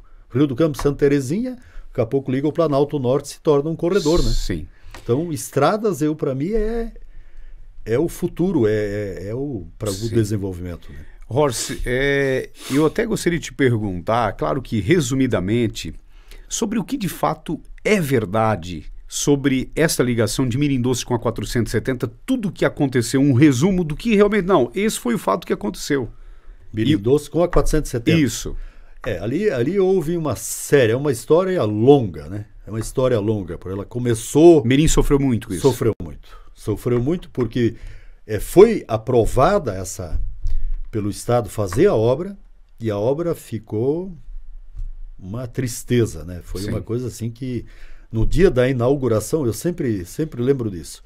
Santa Terezinha, daqui a pouco liga o Planalto Norte, se torna um corredor, né? Sim. Então, estradas, para mim, é o futuro, para o desenvolvimento, né? Horst, eu até gostaria de te perguntar, claro que resumidamente, sobre o que de fato é verdade sobre essa ligação de Mirim Doce com a 470, tudo o que aconteceu, um resumo do que realmente... Não, esse foi o fato que aconteceu. Mirim Doce com a 470. Isso. Ali houve uma história longa, né? É uma história longa, porque ela começou... Mirim sofreu muito com isso. Sofreu muito porque foi aprovada pelo Estado fazer a obra, e a obra ficou uma tristeza, né? Foi Sim. uma coisa assim que, no dia da inauguração, eu sempre lembro disso,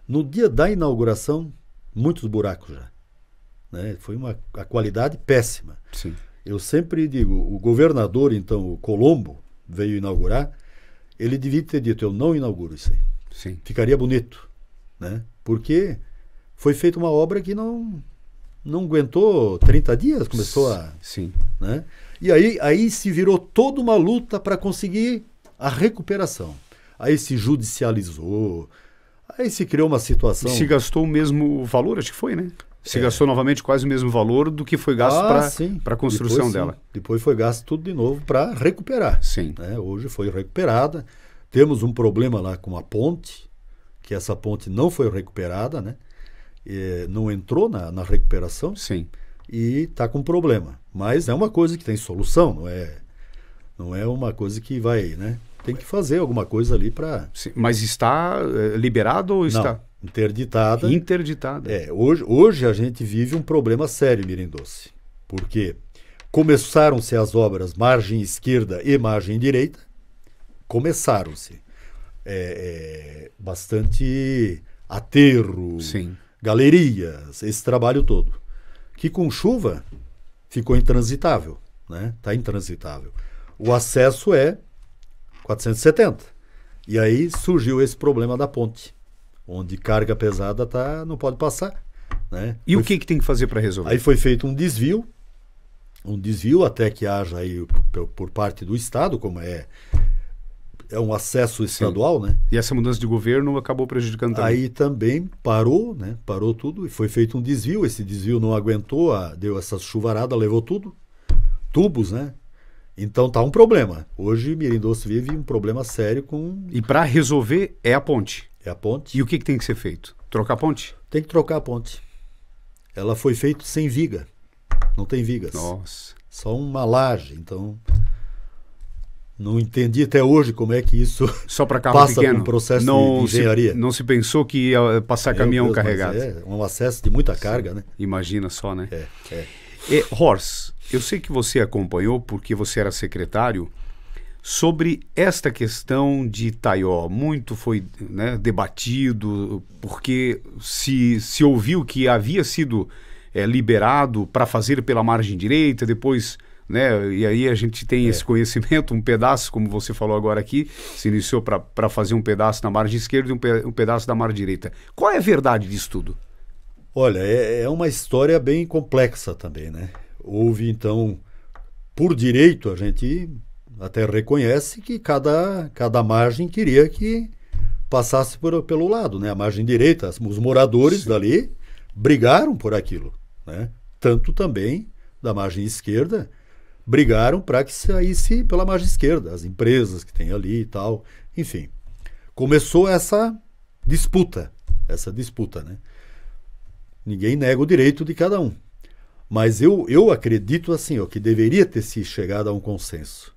no dia da inauguração, muitos buracos já, né? Foi a qualidade péssima. Sim. Eu sempre digo, o governador, então, o Colombo, veio inaugurar, ele devia ter dito, eu não inauguro isso aí. Sim. Ficaria bonito, né? Porque foi feita uma obra que não aguentou 30 dias, começou a... Sim. Né? E aí se virou toda uma luta para conseguir a recuperação. Aí se judicializou, aí se criou uma situação... Se gastou o mesmo valor, acho que foi, né? Se gastou novamente quase o mesmo valor do que foi gasto para a construção dela. Depois foi gasto tudo de novo para recuperar. Sim. Né? Hoje foi recuperada. Temos um problema lá com a ponte, que essa ponte não foi recuperada, né? Não entrou na recuperação. Sim. E está com problema. Mas é uma coisa que tem solução, não é uma coisa que vai, né? Tem que fazer alguma coisa ali para... Mas está liberado ou está... Não, interditada. Interditada. Hoje a gente vive um problema sério em Mirim Doce, porque começaram-se as obras margem esquerda e margem direita, começaram-se. Bastante aterro, Sim. galerias, esse trabalho todo, que com chuva ficou intransitável, né? Está intransitável. O acesso é 470. E aí surgiu esse problema da ponte, onde carga pesada não pode passar, né? E o que tem que fazer para resolver? Aí foi feito um desvio até que haja aí por parte do Estado, como é um acesso estadual, né? E essa mudança de governo acabou prejudicando também. Aí também parou, né? Parou tudo e foi feito um desvio. Esse desvio não aguentou, deu essa chuvarada, levou tudo, tubos, né? Então tá um problema. Hoje Mirim Doce vive um problema sério com... E para resolver é a ponte. É a ponte. E o que tem que ser feito? Trocar a ponte? Tem que trocar a ponte. Ela foi feita sem viga. Não tem vigas. Nossa. Só uma laje. Então, não entendi até hoje como é que isso só para carro passa pequeno. por um processo de engenharia. Não se pensou que ia passar caminhão carregado. É um acesso de muita carga, né? Imagina só, né? É. Horst, eu sei que você acompanhou, porque você era secretário, sobre esta questão de Taió. Muito foi, né, debatido, porque se ouviu que havia sido liberado para fazer pela margem direita, depois, né, e aí a gente tem esse conhecimento, um pedaço, como você falou agora aqui, se iniciou para fazer um pedaço na margem esquerda e um pedaço da margem direita. Qual é a verdade disso tudo? Olha, é uma história bem complexa também, né? Houve, então, por direito, a gente até reconhece que cada margem queria que passasse pelo lado, né? A margem direita, os moradores dali brigaram por aquilo, né? Tanto também da margem esquerda brigaram para que saísse pela margem esquerda, as empresas que tem ali e tal, enfim. Começou essa disputa, né? Ninguém nega o direito de cada um. Mas eu acredito assim, ó, que deveria ter se chegado a um consenso.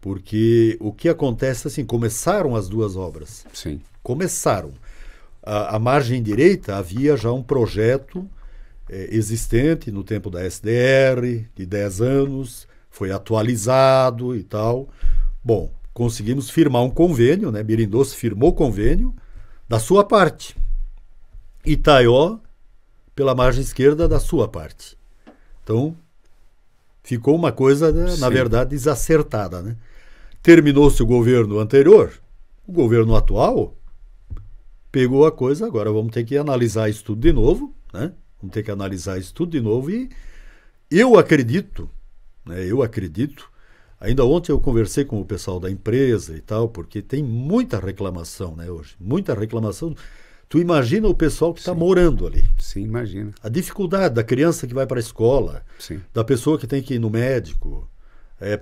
Porque o que acontece assim, começaram as duas obras. Sim. Começaram. A margem direita havia já um projeto existente no tempo da SDR, de 10 anos, foi atualizado e tal. Bom, conseguimos firmar um convênio, né? Mirim Doce firmou o convênio da sua parte. Itaió, pela margem esquerda, da sua parte. Então, ficou uma coisa, na verdade, desacertada, né? Terminou-se o governo anterior, o governo atual pegou a coisa, agora vamos ter que analisar isso tudo de novo, né? Vamos ter que analisar isso tudo de novo e eu acredito, né? Ainda ontem eu conversei com o pessoal da empresa e tal, porque tem muita reclamação, né, hoje, muita reclamação. Tu imagina o pessoal que está morando ali. Sim, imagina. A dificuldade da criança que vai para a escola, da pessoa que tem que ir no médico,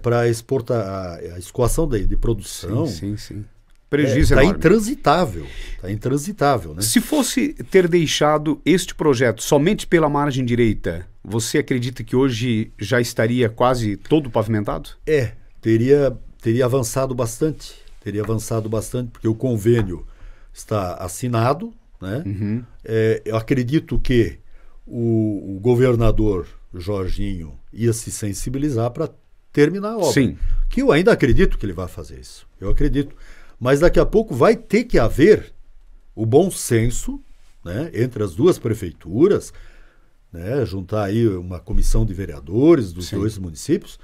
para exportar a escoação de produção. Sim. Prejuízo está enorme. Está intransitável, né? Se fosse ter deixado este projeto somente pela margem direita, você acredita que hoje já estaria quase todo pavimentado? Teria avançado bastante. Porque o convênio está assinado, né? Uhum. Eu acredito que o governador Jorginho ia se sensibilizar para terminar a obra. Sim. Que eu ainda acredito que ele vai fazer isso. Eu acredito. Mas daqui a pouco vai ter que haver o bom senso, né, entre as duas prefeituras, né, juntar aí uma comissão de vereadores dos dois municípios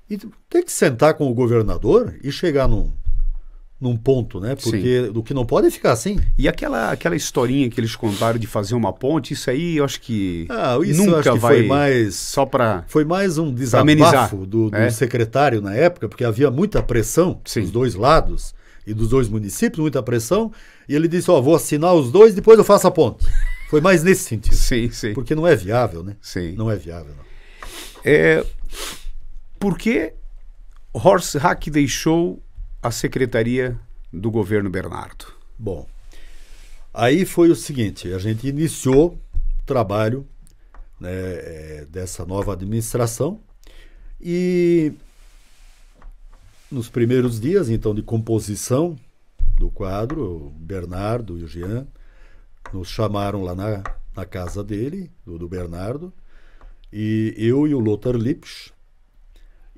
e ter que sentar com o governador e chegar num ponto, né? Porque o que não pode é ficar assim. E aquela historinha que eles contaram de fazer uma ponte, isso aí eu acho que isso nunca acho que vai... foi mais... Só para... Foi mais um desabafo do secretário na época, porque havia muita pressão dos dois lados e dos dois municípios, muita pressão, e ele disse, vou assinar os dois, depois eu faço a ponte. Foi mais nesse sentido. Sim. Porque não é viável, né? Sim. Não é viável, não. Por que Horst Hacke deixou a secretaria do governo Bernardo? Bom, aí foi o seguinte, a gente iniciou o trabalho, né, dessa nova administração e nos primeiros dias, então, de composição do quadro, o Bernardo e o Jean nos chamaram lá na casa dele, do Bernardo, e eu e o Lothar Lipsch,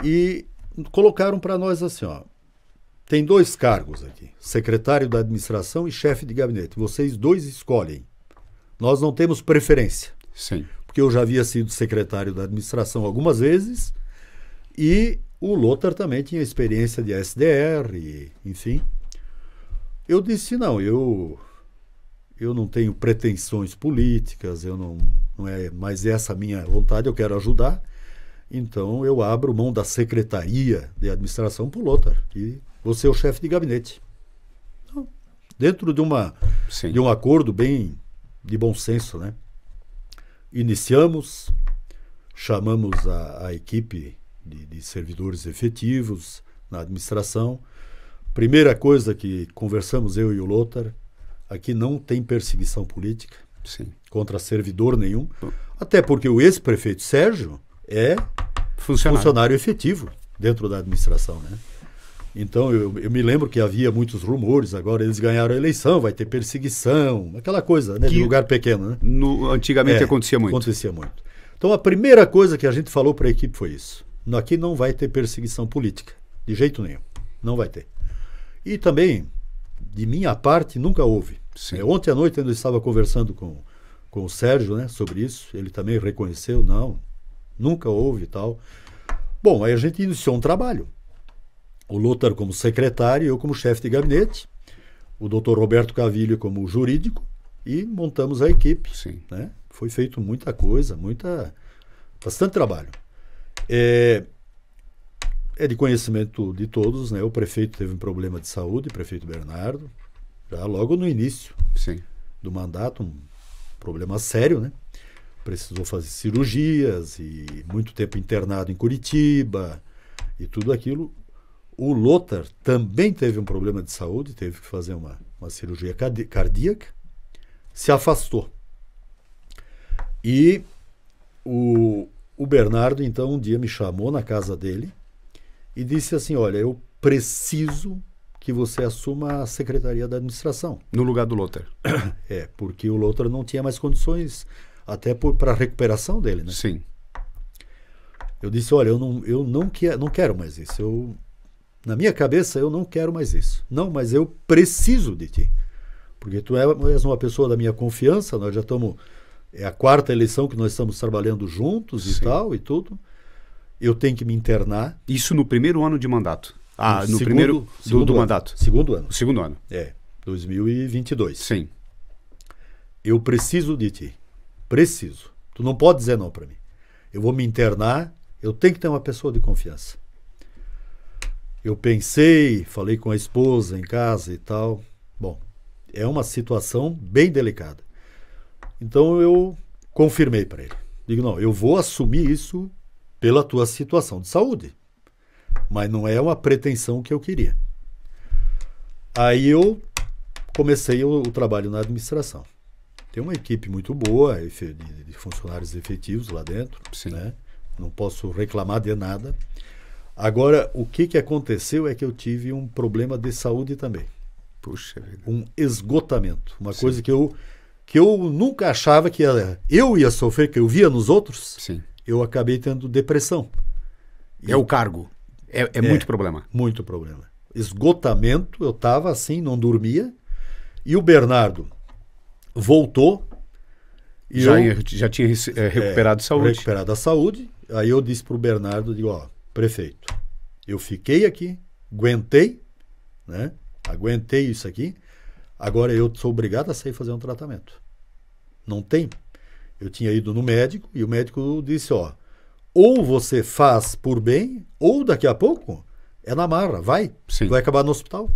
e colocaram para nós assim, tem 2 cargos aqui, secretário da administração e chefe de gabinete. Vocês 2 escolhem. Nós não temos preferência. Sim. Porque eu já havia sido secretário da administração algumas vezes e o Lothar também tinha experiência de SDR, e, enfim. Eu disse, não, eu não tenho pretensões políticas, não é mais essa a minha vontade, eu quero ajudar. Então eu abro mão da secretaria de administração para o Lothar, e vou ser o chefe de gabinete. Então, dentro de um acordo bem de bom senso, né? Iniciamos, chamamos a equipe de servidores efetivos na administração. Primeira coisa que conversamos eu e o Lothar, aqui não tem perseguição política contra servidor nenhum, até porque o ex-prefeito Sérgio é funcionário efetivo dentro da administração, né? Então, eu me lembro que havia muitos rumores, agora eles ganharam a eleição, vai ter perseguição, aquela coisa, né, de lugar pequeno, né? Antigamente acontecia muito. Acontecia muito. Então, a primeira coisa que a gente falou para a equipe foi isso. Aqui não vai ter perseguição política, de jeito nenhum. Não vai ter. E também, de minha parte, nunca houve. Ontem à noite, eu estava conversando com o Sérgio, né, sobre isso, ele também reconheceu, não, nunca houve e tal. Bom, aí a gente iniciou um trabalho. O Lothar como secretário, eu como chefe de gabinete, o doutor Roberto Cavilho como jurídico, e montamos a equipe. Né? Foi feito muita coisa, bastante trabalho. É de conhecimento de todos, né? O prefeito teve um problema de saúde, o prefeito Bernardo, já logo no início Sim. do mandato, um problema sério, né? Precisou fazer cirurgias e muito tempo internado em Curitiba e tudo aquilo. O Lothar também teve um problema de saúde, teve que fazer uma cirurgia cardíaca, se afastou. E o Bernardo, então, um dia me chamou na casa dele e disse assim, olha, eu preciso que você assuma a Secretaria da Administração. No lugar do Lothar. Porque o Lothar não tinha mais condições, até para a recuperação dele, né? Sim. Eu disse, olha, eu não quero mais isso. Na minha cabeça, eu não quero mais isso. Não, mas eu preciso de ti. Porque tu és uma pessoa da minha confiança, nós já estamos... É a 4ª eleição que nós estamos trabalhando juntos e tal, e tudo. Eu tenho que me internar. Isso no primeiro ano de mandato? No segundo, primeiro do mandato? Segundo ano. Segundo ano. 2022. Sim. Eu preciso de ti. Preciso. Tu não pode dizer não para mim. Eu vou me internar, eu tenho que ter uma pessoa de confiança. Eu pensei, falei com a esposa em casa e tal. Bom, é uma situação bem delicada. Então eu confirmei para ele. Digo, não, eu vou assumir isso pela tua situação de saúde. Mas não é uma pretensão que eu queria. Aí eu comecei o trabalho na administração. Tem uma equipe muito boa de funcionários efetivos lá dentro. Sim. Né? Não posso reclamar de nada. Agora, o que aconteceu é que eu tive um problema de saúde também. Puxa vida. Um esgotamento. Uma coisa que eu nunca achava que eu ia sofrer, que eu via nos outros. Sim. Eu acabei tendo depressão. É o cargo. É muito problema. Muito problema. Esgotamento, eu estava assim, não dormia. E o Bernardo voltou. E já tinha recuperado a saúde. Recuperado a saúde. Aí eu disse para o Bernardo, digo, ó, prefeito, eu fiquei aqui, aguentei, né? Aguentei isso aqui. Agora eu sou obrigado a sair fazer um tratamento. Não tem. Eu tinha ido no médico e o médico disse, ó, ou você faz por bem, ou daqui a pouco é na marra, vai. Sim. Tu vai acabar no hospital.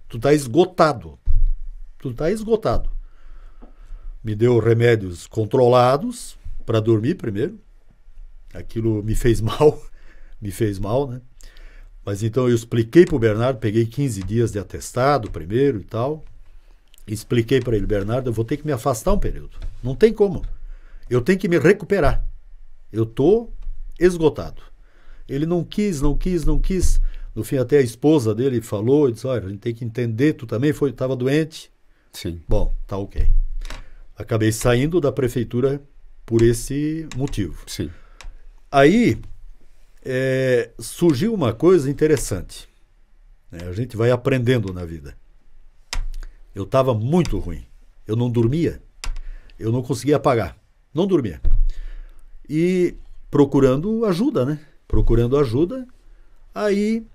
Tu tá esgotado. Me deu remédios controlados para dormir primeiro. Aquilo me fez mal, né? Mas então eu expliquei para o Bernardo, peguei 15 dias de atestado primeiro e tal. Expliquei para ele, Bernardo, eu vou ter que me afastar um período. Não tem como. Eu tenho que me recuperar. Eu estou esgotado. Ele não quis. No fim, até a esposa dele falou, disse, olha, a gente tem que entender, tu também estava doente. Sim. Bom, tá ok. Acabei saindo da prefeitura por esse motivo. Sim. Aí surgiu uma coisa interessante. Né? A gente vai aprendendo na vida. Eu estava muito ruim. Eu não dormia. Eu não conseguia apagar. Não dormia. E procurando ajuda, né? Aí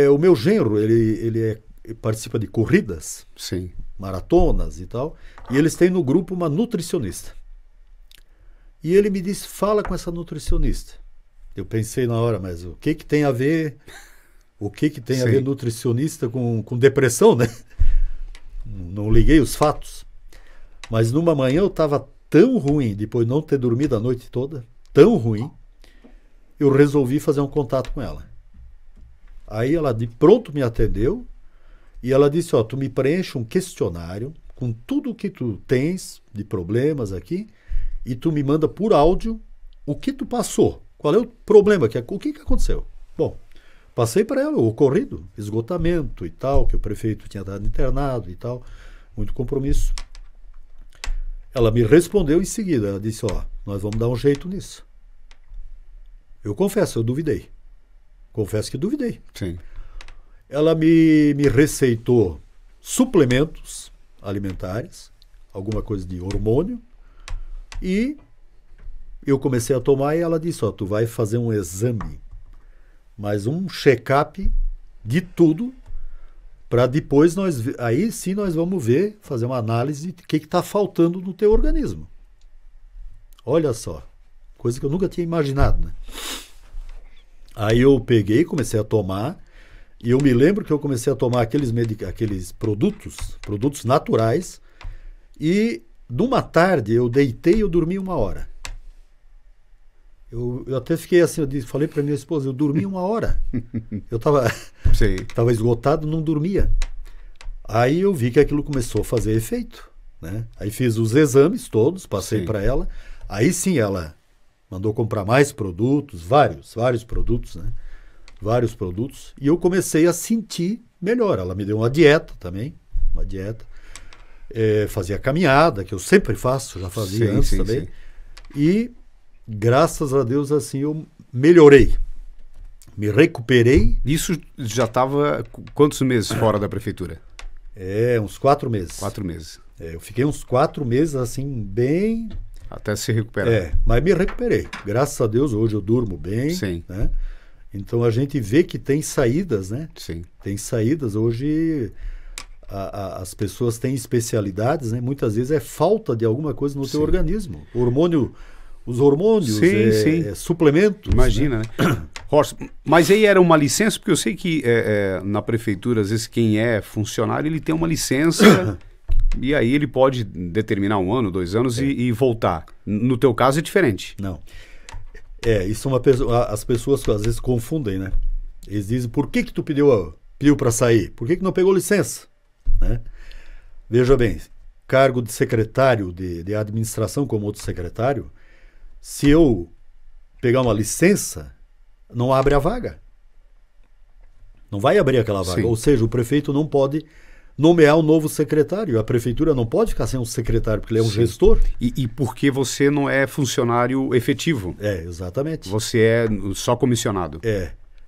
o meu genro, ele participa de corridas. Sim. Maratonas e tal. E eles têm no grupo uma nutricionista. E ele me disse, fala com essa nutricionista. Eu pensei na hora, mas o que tem a ver? O que tem a ver nutricionista com depressão, né? Não liguei os fatos. Mas numa manhã eu estava tão ruim, depois de não ter dormido a noite toda, tão ruim, eu resolvi fazer um contato com ela. Aí ela de pronto me atendeu e ela disse, ó, tu me preenche um questionário com tudo o que tu tens de problemas aqui e tu me manda por áudio o que tu passou. Qual é o problema? O que aconteceu? Bom, passei para ela o ocorrido, esgotamento e tal, que o prefeito tinha dado internado e tal, muito compromisso. Ela me respondeu em seguida, ela disse, ó, nós vamos dar um jeito nisso. Eu confesso, eu duvidei. Confesso que duvidei. Sim. Ela me receitou suplementos alimentares, alguma coisa de hormônio, e eu comecei a tomar e ela disse, ó, tu vai fazer um exame, mais um check-up de tudo, para depois aí sim nós vamos ver, fazer uma análise de o que está faltando no teu organismo. Olha só, coisa que eu nunca tinha imaginado, né? Aí eu peguei, comecei a tomar, E eu me lembro que eu comecei a tomar aqueles produtos naturais, e numa tarde eu deitei e eu dormi 1 hora. Eu até fiquei assim, falei para minha esposa, eu dormi 1 hora. Eu tava esgotado, não dormia. Aí eu vi que aquilo começou a fazer efeito, né? Aí fiz os exames todos, passei para ela. Aí sim ela mandou comprar mais produtos, vários produtos, né? Vários produtos. E eu comecei a sentir melhor. Ela me deu uma dieta também, uma dieta. Fazia caminhada, que eu sempre faço, já fazia antes também. E graças a Deus, assim, eu melhorei. Me recuperei. Isso já estava quantos meses fora da prefeitura? Uns 4 meses. 4 meses. Eu fiquei uns 4 meses, assim, bem... Até se recuperar. Mas me recuperei. Graças a Deus, hoje eu durmo bem. Sim. Né? Então a gente vê que tem saídas, né? Sim. Tem saídas. Hoje as pessoas têm especialidades, né? Muitas vezes é falta de alguma coisa no teu organismo. Os hormônios, suplementos. Imagina, né? Horst, mas aí era uma licença, porque eu sei que na prefeitura, às vezes, quem é funcionário, ele tem uma licença e aí ele pode determinar 1 ano, 2 anos e voltar. No teu caso é diferente. Não. Isso as pessoas às vezes confundem, né? Eles dizem, por que tu pediu para sair? Por que não pegou licença? Né? Veja bem, cargo de secretário de administração como outro secretário, se eu pegar uma licença, não abre a vaga. Não vai abrir aquela vaga. Sim. Ou seja, o prefeito não pode nomear um novo secretário. A prefeitura não pode ficar sem um secretário, porque ele é um gestor. E porque você não é funcionário efetivo. Exatamente. Você é só comissionado.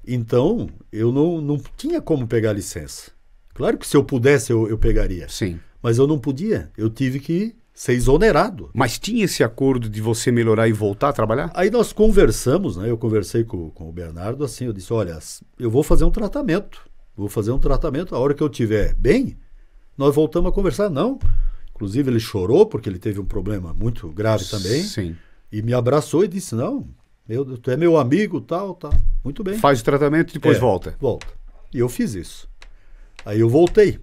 Então, eu não tinha como pegar licença. Claro que se eu pudesse, eu pegaria. Sim. Mas eu não podia. Eu tive que ser exonerado. Mas tinha esse acordo de você melhorar e voltar a trabalhar? Aí nós conversamos, né? Eu conversei com o Bernardo assim, eu disse, olha, eu vou fazer um tratamento. A hora que eu estiver bem, nós voltamos a conversar. Não. Inclusive ele chorou, porque ele teve um problema muito grave também. Sim. E me abraçou e disse, não, tu é meu amigo, tal. Muito bem. Faz o tratamento e depois volta. Volta. E eu fiz isso. Aí eu voltei.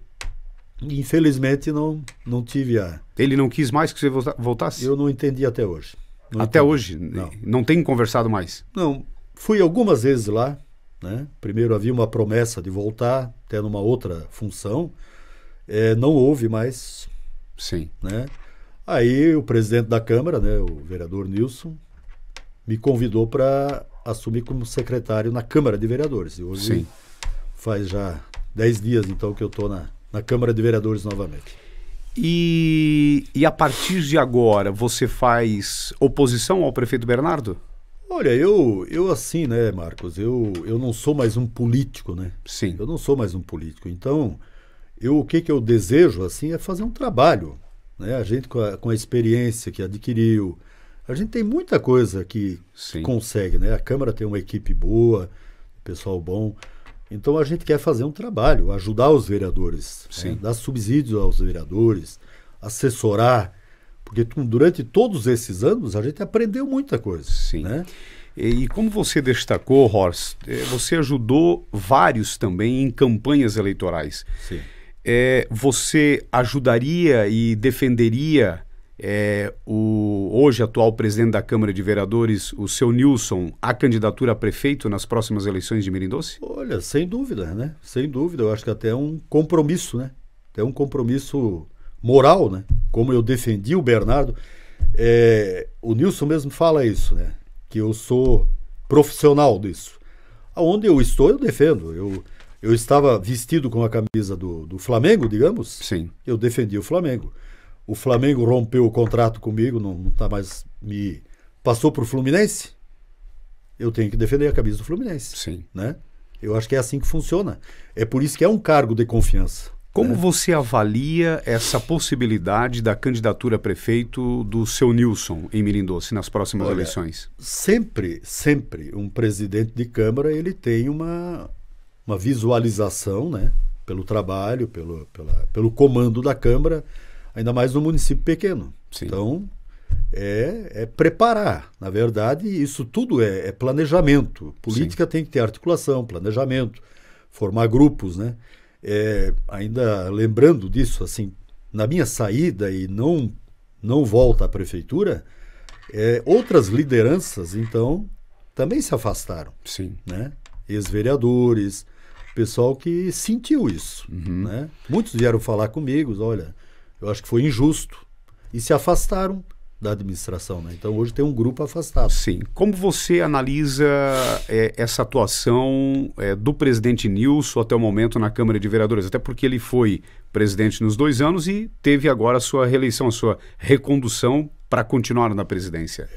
Infelizmente não tive Ele não quis mais que você voltasse? Eu não entendi até hoje. Hoje? Não tem conversado mais? Não. Fui algumas vezes lá, né? Primeiro havia uma promessa de voltar, até numa outra função. Não houve mais. Sim. Né? Aí o presidente da Câmara, né, o vereador Nilson, me convidou para assumir como secretário na Câmara de Vereadores. E hoje faz já 10 dias, então, que eu estou na Câmara de Vereadores novamente. E a partir de agora, você faz oposição ao prefeito Bernardo? Olha, eu assim, né, Marcos, eu não sou mais um político, né? Sim. Eu não sou mais um político. Então, o que eu desejo, assim, é fazer um trabalho, né? A gente, com a experiência que adquiriu, a gente tem muita coisa que consegue, né? A Câmara tem uma equipe boa, pessoal bom. Então a gente quer fazer um trabalho, ajudar os vereadores, né? Dar subsídios aos vereadores, assessorar, porque durante todos esses anos a gente aprendeu muita coisa. Sim. Né? E como você destacou, Horst, você ajudou vários também em campanhas eleitorais. Sim. Você ajudaria e defenderia o hoje atual presidente da Câmara de Vereadores, o seu Nilson, a candidatura a prefeito nas próximas eleições de Mirim-Doce? Olha, sem dúvida, né? Sem dúvida, eu acho que até é um compromisso, né? Até um compromisso moral, né? Como eu defendi o Bernardo, o Nilson mesmo fala isso, né? Que eu sou profissional disso. Aonde eu estou, eu defendo. Eu estava vestido com a camisa do Flamengo, digamos. Sim. Eu defendi o Flamengo. O Flamengo rompeu o contrato comigo, não está mais passou para o Fluminense. Eu tenho que defender a camisa do Fluminense. Sim. Né? Eu acho que é assim que funciona. É por isso que é um cargo de confiança. Como você avalia essa possibilidade da candidatura a prefeito do seu Nilson em Mirim-Doce nas próximas eleições? Sempre um presidente de Câmara ele tem uma visualização, né? Pelo trabalho, pelo comando da Câmara, ainda mais no município pequeno. Sim. Então, é preparar. Na verdade, isso tudo é planejamento. Política tem que ter articulação, planejamento, formar grupos, né? Ainda lembrando disso, assim, na minha saída e não volta à prefeitura, outras lideranças, então, também se afastaram. Sim. Né? Ex-vereadores, pessoal que sentiu isso. Né? Muitos vieram falar comigo, olha, eu acho que foi injusto, e se afastaram da administração. Né? Então, hoje tem um grupo afastado. Sim. Como você analisa essa atuação do presidente Nilson até o momento na Câmara de Vereadores? Até porque ele foi presidente nos 2 anos e teve agora a sua reeleição, a sua recondução para continuar na presidência.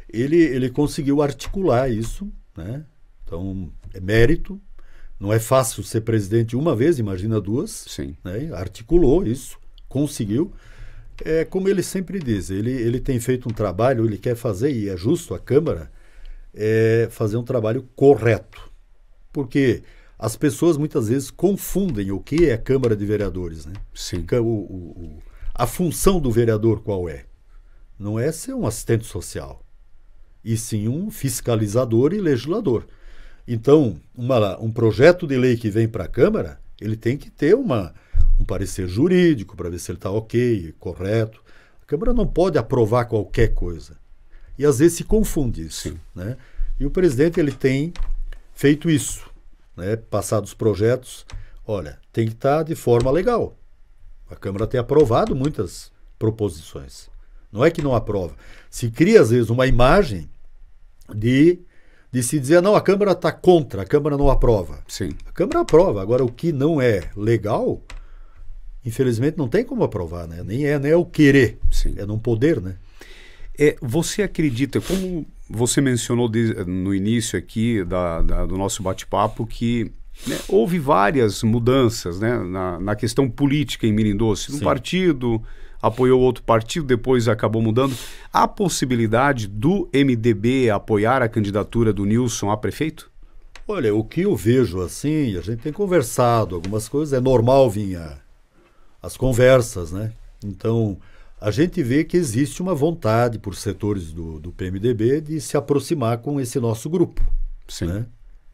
Ele conseguiu articular isso, né? Então, é mérito. Não é fácil ser presidente uma vez, imagina 2. Sim. Né? Articulou isso, conseguiu. Como ele sempre diz, ele tem feito um trabalho, ele quer fazer, e é justo a Câmara, fazer um trabalho correto. Porque as pessoas muitas vezes confundem o que é a Câmara de Vereadores. Né? Sim. A função do vereador qual é? Não é ser um assistente social, e sim um fiscalizador e legislador. Então, um projeto de lei que vem para a Câmara, ele tem que ter um parecer jurídico para ver se ele está ok, correto. A Câmara não pode aprovar qualquer coisa. E às vezes se confunde isso. Né? E o presidente ele tem feito isso. Né? Passado os projetos, olha, tem que estar de forma legal. A Câmara tem aprovado muitas proposições. Não é que não aprova. Se cria, às vezes, uma imagem de se dizer, não, a Câmara está contra, a Câmara não aprova. Sim. A Câmara aprova. Agora, o que não é legal, infelizmente, não tem como aprovar, né? Nem é o querer, Sim. É não poder, né? Você acredita, como você mencionou no início aqui do nosso bate-papo, que houve várias mudanças, né, na questão política em Mirim-Doce. Um partido apoiou outro partido, depois acabou mudando. Há possibilidade do MDB apoiar a candidatura do Nilson a prefeito? Olha, o que eu vejo assim, a gente tem conversado algumas coisas, é normal vir as conversas, né? Então, a gente vê que existe uma vontade por setores do PMDB de se aproximar com esse nosso grupo. Sim. Né?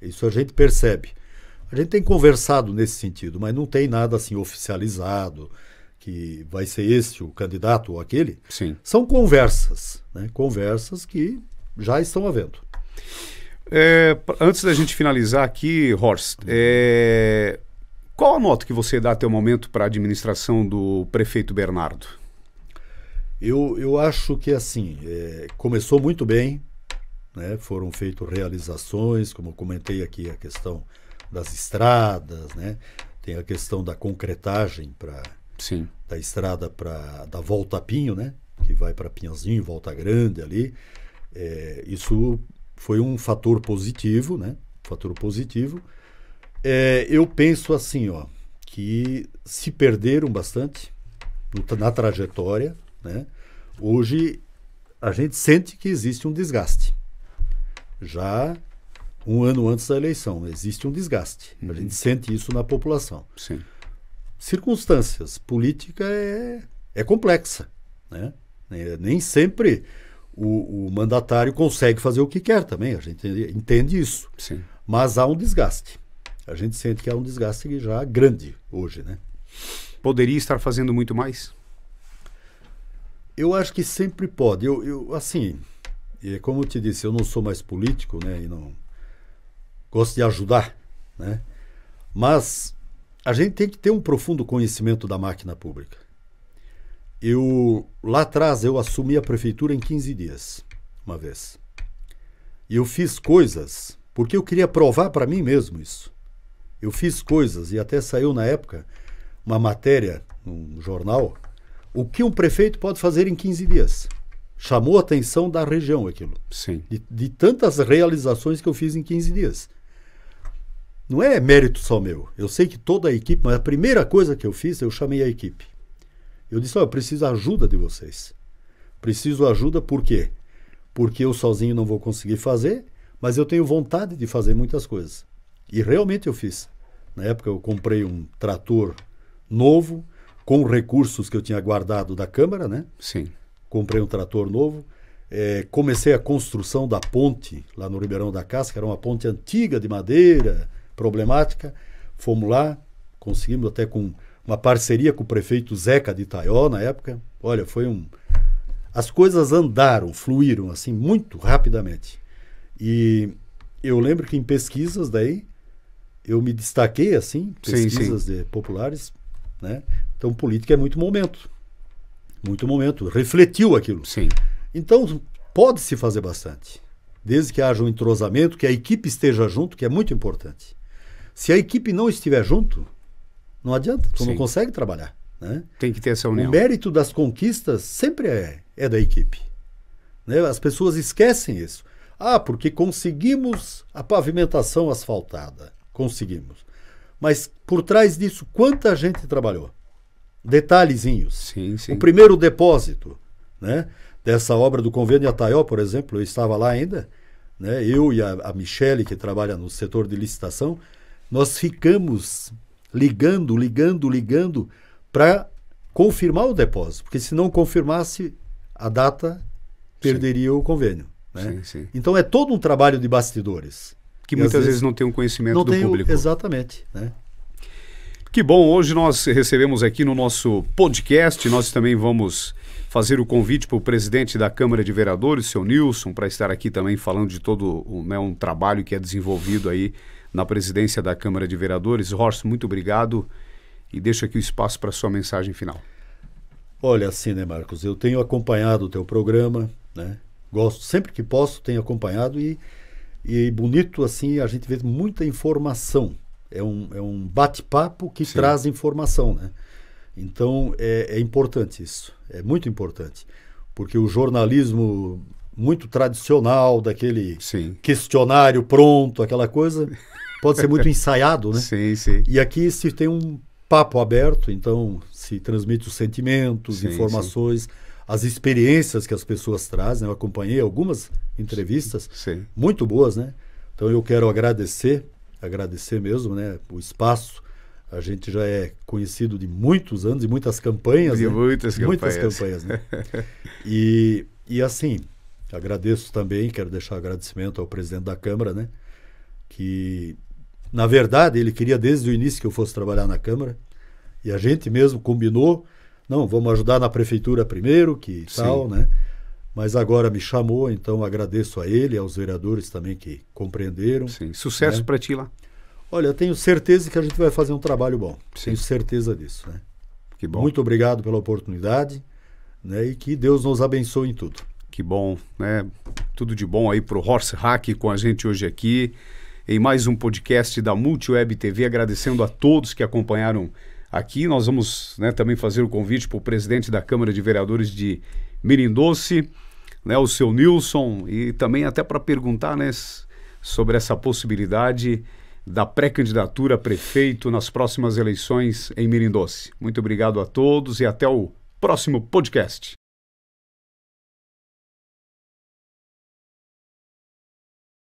Isso a gente percebe. A gente tem conversado nesse sentido, mas não tem nada assim oficializado, que vai ser esse o candidato ou aquele. Sim. São conversas, né? Conversas que já estão havendo. Antes da gente finalizar aqui, Horst, qual a nota que você dá até o momento para a administração do prefeito Bernardo? Eu acho que assim, começou muito bem, né? Foram feitas realizações, como eu comentei aqui, a questão das estradas, né? Tem a questão da concretagem da estrada da Volta a Pinho, né? Que vai para Pinhazinho, Volta Grande ali. Isso foi um fator positivo, né? Fator positivo. Eu penso assim, ó, que se perderam bastante na trajetória, né? Hoje a gente sente que existe um desgaste. Já um ano antes da eleição, existe um desgaste. A gente sente isso na população. Sim. Circunstâncias. Política é complexa, né? Nem sempre o mandatário consegue fazer o que quer também. A gente entende isso. Sim. Mas há um desgaste. A gente sente que há um desgaste já grande hoje, né? Poderia estar fazendo muito mais? Eu acho que sempre pode. Assim, como eu te disse, eu não sou mais político, né? E não gosto de ajudar, né? Mas a gente tem que ter um profundo conhecimento da máquina pública. Lá atrás, eu assumi a prefeitura em 15 dias, uma vez. E eu fiz coisas, porque eu queria provar para mim mesmo isso. Eu fiz coisas, e até saiu na época uma matéria, num jornal, o que um prefeito pode fazer em 15 dias. Chamou a atenção da região aquilo. Sim. De tantas realizações que eu fiz em 15 dias. Não é mérito só meu. Eu sei que toda a equipe, mas a primeira coisa que eu fiz, eu chamei a equipe. Eu disse, eu preciso da ajuda de vocês. Preciso ajuda por quê? Porque eu sozinho não vou conseguir fazer, mas eu tenho vontade de fazer muitas coisas. E realmente eu fiz. Na época eu comprei um trator novo, com recursos que eu tinha guardado da Câmara, né? Sim. Comprei um trator novo. Comecei a construção da ponte lá no Ribeirão da Casca, era uma ponte antiga de madeira, problemática, fomos lá, conseguimos até com uma parceria com o prefeito Zeca de Itaió na época. Olha, as coisas andaram, fluíram assim muito rapidamente. E eu lembro que em pesquisas daí eu me destaquei assim, pesquisas populares, né? Então política é muito momento, refletiu aquilo. Sim. Então pode-se fazer bastante, desde que haja um entrosamento, que a equipe esteja junto, que é muito importante. Se a equipe não estiver junto, não adianta, tu não consegue trabalhar, né? Tem que ter essa união. O mérito das conquistas sempre é da equipe, né? As pessoas esquecem isso. Ah, porque conseguimos a pavimentação asfaltada. Conseguimos. Mas por trás disso, quanta gente trabalhou? Detalhezinhos. Sim, sim. O primeiro depósito, né, dessa obra do convênio de Ataió, por exemplo, eu estava lá ainda, né, eu e a Michele, que trabalha no setor de licitação, nós ficamos ligando para confirmar o depósito, porque se não confirmasse a data, perderia o convênio. Né? Sim, sim. Então é todo um trabalho de bastidores. Que muitas vezes não tem um conhecimento do público. Exatamente. Né? Que bom, hoje nós recebemos aqui no nosso podcast, nós também vamos fazer o convite para o presidente da Câmara de Vereadores, seu Nilson, para estar aqui também falando de todo um trabalho que é desenvolvido aí na presidência da Câmara de Vereadores. Horst, muito obrigado e deixo aqui o espaço para a sua mensagem final. Olha, assim, né, Marcos, eu tenho acompanhado o teu programa, né? Gosto, sempre que posso, tenho acompanhado e bonito, assim, a gente vê muita informação. É um bate-papo que traz informação, né? Então, é importante isso, é muito importante, porque o jornalismo muito tradicional, daquele questionário pronto, aquela coisa, pode ser muito ensaiado, né? Sim, sim. E aqui se tem um papo aberto, então se transmite os sentimentos, informações, as experiências que as pessoas trazem. Eu acompanhei algumas entrevistas muito boas, né? Então eu quero agradecer mesmo, né? O espaço. A gente já é conhecido de muitos anos e muitas campanhas. De né? muitas campanhas, né? E assim, agradeço também, quero deixar agradecimento ao presidente da Câmara, né? Que, na verdade, ele queria desde o início que eu fosse trabalhar na Câmara. E a gente mesmo combinou, não, vamos ajudar na prefeitura primeiro, que tal, né? Mas agora me chamou, então agradeço a ele, aos vereadores também que compreenderam. Sim, sucesso, né? Para ti lá. Olha, eu tenho certeza que a gente vai fazer um trabalho bom. Tenho certeza disso, né? Que bom. Muito obrigado pela oportunidade, né? E que Deus nos abençoe em tudo. Que bom, né? Tudo de bom aí pro Horst Hacke com a gente hoje aqui, em mais um podcast da MultiWeb TV, agradecendo a todos que acompanharam aqui. Nós vamos, né, também fazer o convite para o presidente da Câmara de Vereadores de Mirim-Doce, né, o seu Nilson, e também até para perguntar, né, sobre essa possibilidade da pré-candidatura a prefeito nas próximas eleições em Mirim-Doce. Muito obrigado a todos e até o próximo podcast.